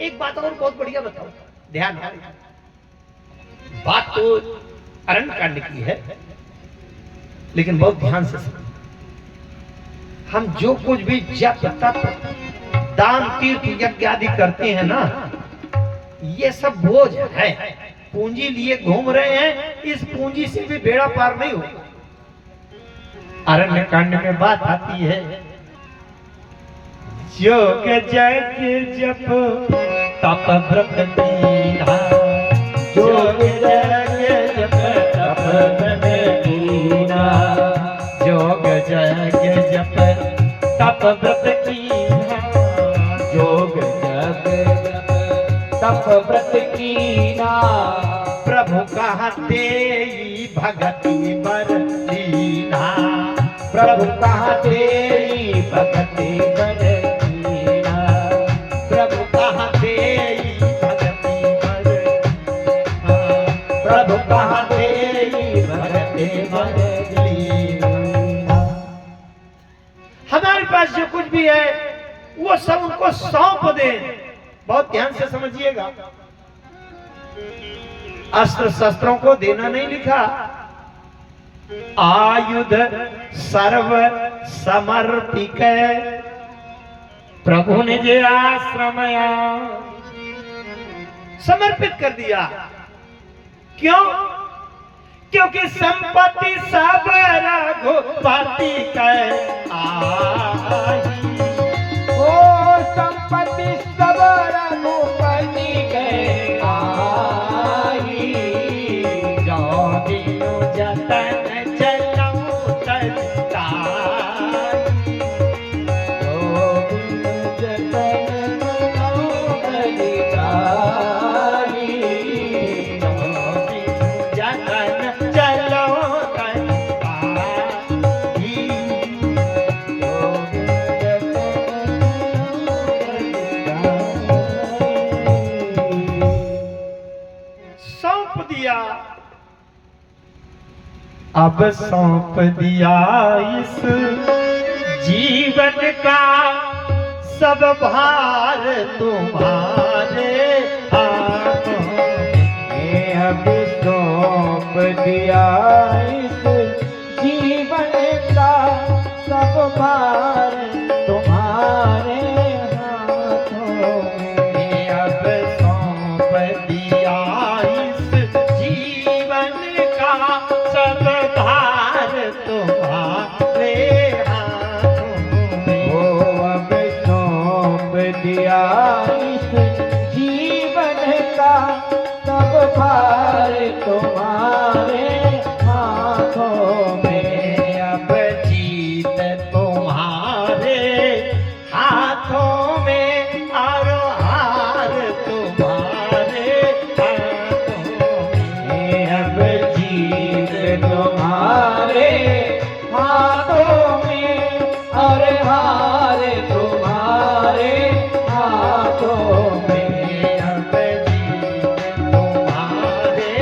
[SPEAKER 1] एक बात और बहुत बढ़िया बताऊं, ध्यान है। बात तो अरण्य कांड की है, लेकिन बहुत ध्यान से सुनो। हम जो कुछ भी जप तप दान तीर्थ यज्ञ आदि करते हैं ना, ये सब बोझ है, पूंजी लिए घूम रहे हैं, इस पूंजी से भी बेड़ा पार नहीं होगा। अरण्य कांड में बात आती है, योग जग जप तप व्रत दीना, योग जग जप तप व्रत दीना, योग जग जप तप व्रत कीना,
[SPEAKER 2] योग जग जप तप व्रत कीना,
[SPEAKER 1] प्रभु कहाँ तेरी भगति बर लीना,
[SPEAKER 2] प्रभु कहाँ तेरी भक्ति बर लीना,
[SPEAKER 1] प्रभु कहाँ तेरी भगति बर,
[SPEAKER 2] प्रभु कहाँ तेरी भक्ति बर लीना।
[SPEAKER 1] हमारे पास जो कुछ भी है वो सब उनको सौंप दें। बहुत ध्यान से समझिएगा, अस्त्र शस्त्रों को देना नहीं लिखा, आयुध सर्व समर्पिक प्रभु ने जे आश्रमया समर्पित कर दिया। क्यों? क्योंकि संपत्ति सब रघुपति कै आई,
[SPEAKER 2] ओ संपत्ति सब रघुपति कै आई,
[SPEAKER 1] जो दिनु जतन चलऊ तताई,
[SPEAKER 2] जो बिनु जतन मनौ तताई,
[SPEAKER 1] जो दिनु जतन चलऊ तताई,
[SPEAKER 2] जो बिनु
[SPEAKER 1] सौंप दिया। अब सौंप दिया इस जीवन का सब भार तुम्हारे हाथों में।
[SPEAKER 2] अब सौंप दिया इस जीवन का सब भार तुम्हारे हाथों में।
[SPEAKER 1] अब सौंप दिया इस जीवन का सब भार तुम्हारे हाथों में।
[SPEAKER 2] ओ अब सौंप दिया इस जीवन का सब भार तुम्हारे हाथों में।
[SPEAKER 1] अब जीत तुम्हारे हाथों में और हार तुम्हारे हाथों में।
[SPEAKER 2] अब जीत तुम्हारे हाथों में और हार तुम्हारे हाथों में।
[SPEAKER 1] अब जीत तुम्हारे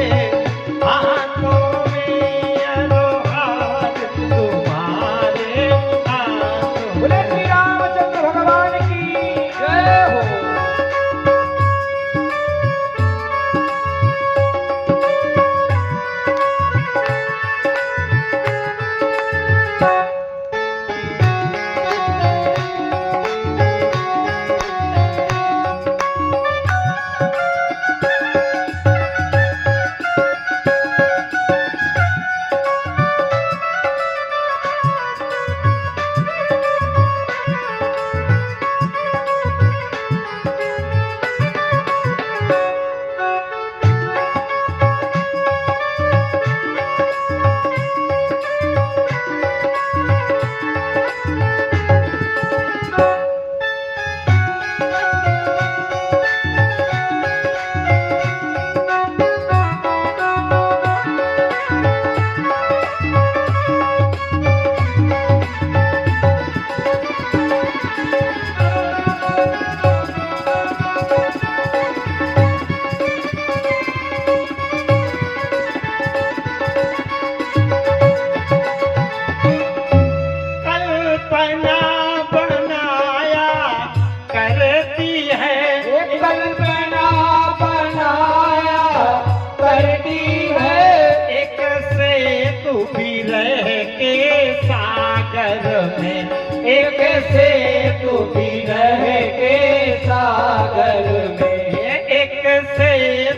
[SPEAKER 2] सागर में,
[SPEAKER 1] एक से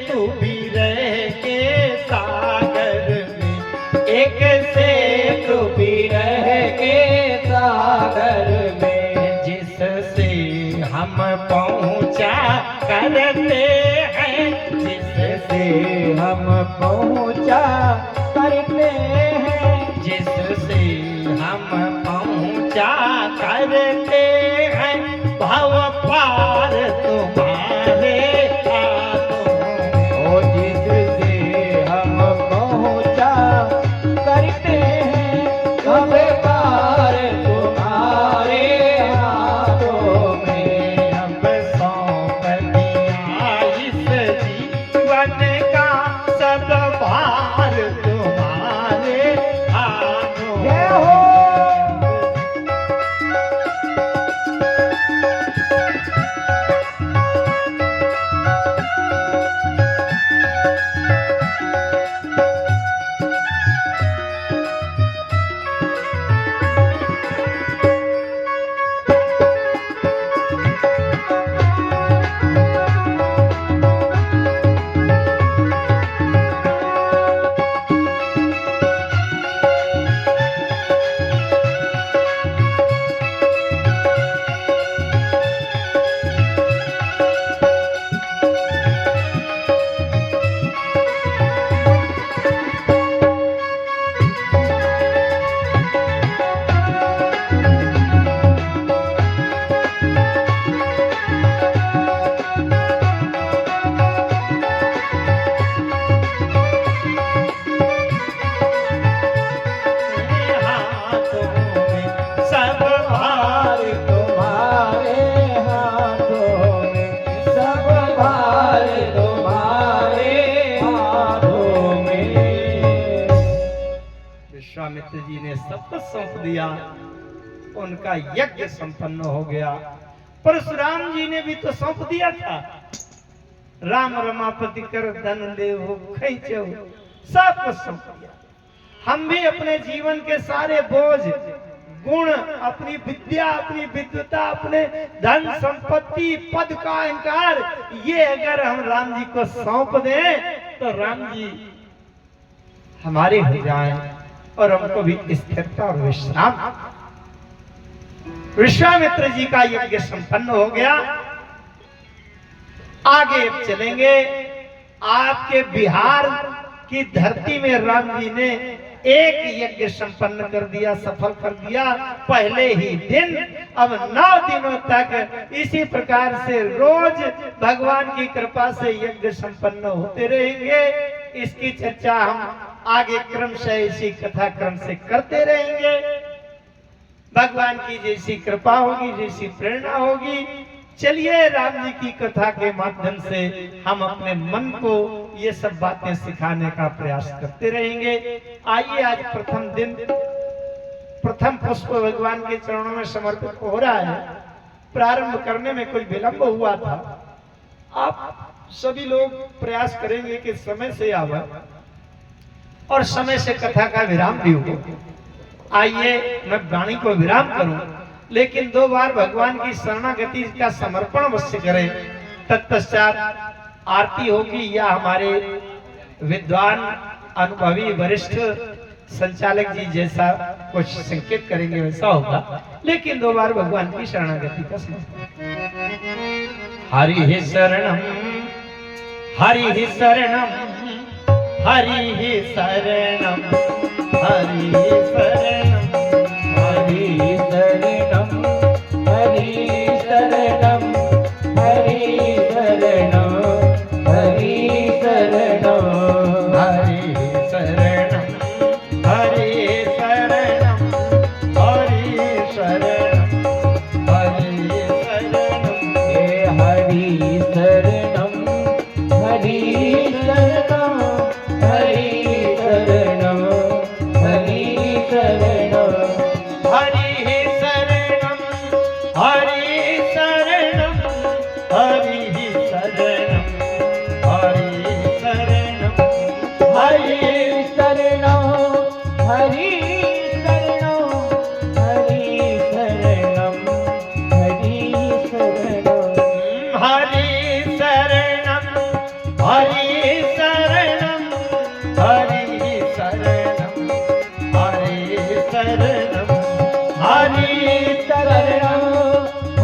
[SPEAKER 1] तू भी रह के सागर में,
[SPEAKER 2] एक से तू भी रह के सागर में,
[SPEAKER 1] जिससे हम पहुंचा करते हैं,
[SPEAKER 2] जिससे हम पहुंचा करते हैं,
[SPEAKER 1] जिससे हम पहुंचा करते हैं, भव पार तुम्हारे हाथों में।
[SPEAKER 2] ओ जिससे हम पहुंचा करते हैं, हम पार तुम्हारे हाथों में।
[SPEAKER 1] अब सौंप दिया इस जीवन का सब भार तुम्हारे हाथों में।
[SPEAKER 2] जय हो।
[SPEAKER 1] हाथों में सब भार
[SPEAKER 2] तुम्हारे हाथों में, सब भार तुम्हारे हाथों में।
[SPEAKER 1] विश्वामित्र जी ने सब कुछ सौंप दिया, उनका यज्ञ संपन्न हो गया। परशुराम जी ने भी तो सौंप दिया था, राम रमापति कर धन देव खैचो, सब कुछ सौंप दिया। हम भी अपने जीवन के सारे बोझ, गुण, अपनी विद्या, अपनी विद्वता, अपने धन संपत्ति, पद का अहंकार, ये अगर हम राम जी को सौंप दें तो राम जी हमारे हो जाएं और हमको भी स्थिरता और विश्राम। विश्वामित्र जी का यज्ञ संपन्न हो गया। आगे अब चलेंगे। आपके बिहार की धरती में राम जी ने एक यज्ञ संपन्न कर दिया, सफल कर दिया पहले ही दिन। अब 9 दिनों तक इसी प्रकार से रोज भगवान की कृपा से यज्ञ संपन्न होते रहेंगे। इसकी चर्चा हम आगे क्रमशः इसी कथा क्रम से करते रहेंगे। भगवान की जैसी कृपा होगी, जैसी प्रेरणा होगी, चलिए राम जी की कथा के माध्यम से हम अपने मन को ये सब बातें सिखाने का प्रयास करते रहेंगे। आइए, आज प्रथम दिन, प्रथम पुष्प भगवान के चरणों में समर्पित हो रहा है। प्रारंभ करने में कोई विलंब हुआ था। आप सभी लोग प्रयास करेंगे कि समय से आवे और समय से कथा का विराम भी हो। आइए, मैं वाणी को विराम करूं, लेकिन 2 बार भगवान की शरणागति का समर्पण अवश्य करें। तत्पश्चात आरती होगी या हमारे विद्वान अनुभवी वरिष्ठ संचालक जी जैसा कुछ संकेत करेंगे वैसा होगा, लेकिन 2 बार भगवान की शरणागति का समर्पण। हरि शरणम, हरि शरणम, हरि शरणम, हरि शरणम,
[SPEAKER 2] हरि शरणम, हरि शरणम, हरि शरणम, हरि शरणम,
[SPEAKER 1] हरि शरणम, हरि शरणम, हरि शरणम, हरि शरणम,
[SPEAKER 2] हे हरि शरणम, हरि शरणम, हरि शरणम, हरि शरणम,
[SPEAKER 1] हरि शरणम, हरि शरणम, हरि शरणम, हरि शरणम,
[SPEAKER 2] हरि शरणम, हरि शरणम, हरि शरणम, हरि शरणम,
[SPEAKER 1] हरि शरणम
[SPEAKER 2] हरि शरणं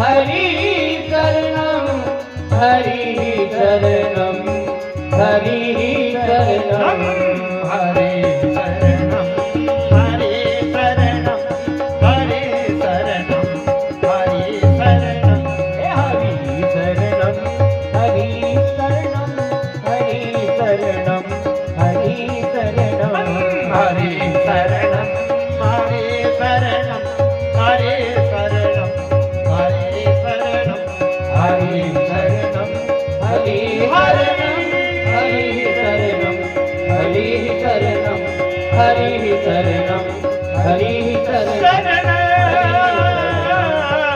[SPEAKER 2] हरि शरणं हरि शरणं हरि शरणं
[SPEAKER 1] हरे शरणम हरे शरणम हरे शरणम हरे शरणम
[SPEAKER 2] हे हरि शरणं हरि शरणं हरि शरणं हरि शरणं
[SPEAKER 1] हरे शरणम हरे शरणम हरे शरणम हरे शरणम
[SPEAKER 2] हरि शरणं हरि शरणं हरि शरणं हरि शरणं हरि शरणं हरि शरणं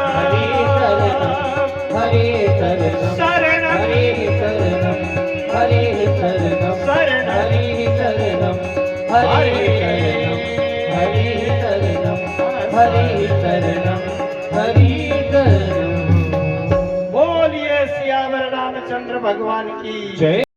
[SPEAKER 2] हरि शरणम हरि शरणम हरि शरणम हरि शरणम हरि शरणम हरि शरणम हरि शरणम
[SPEAKER 1] बोलिए सियावर रामचंद्र भगवान की
[SPEAKER 2] जय।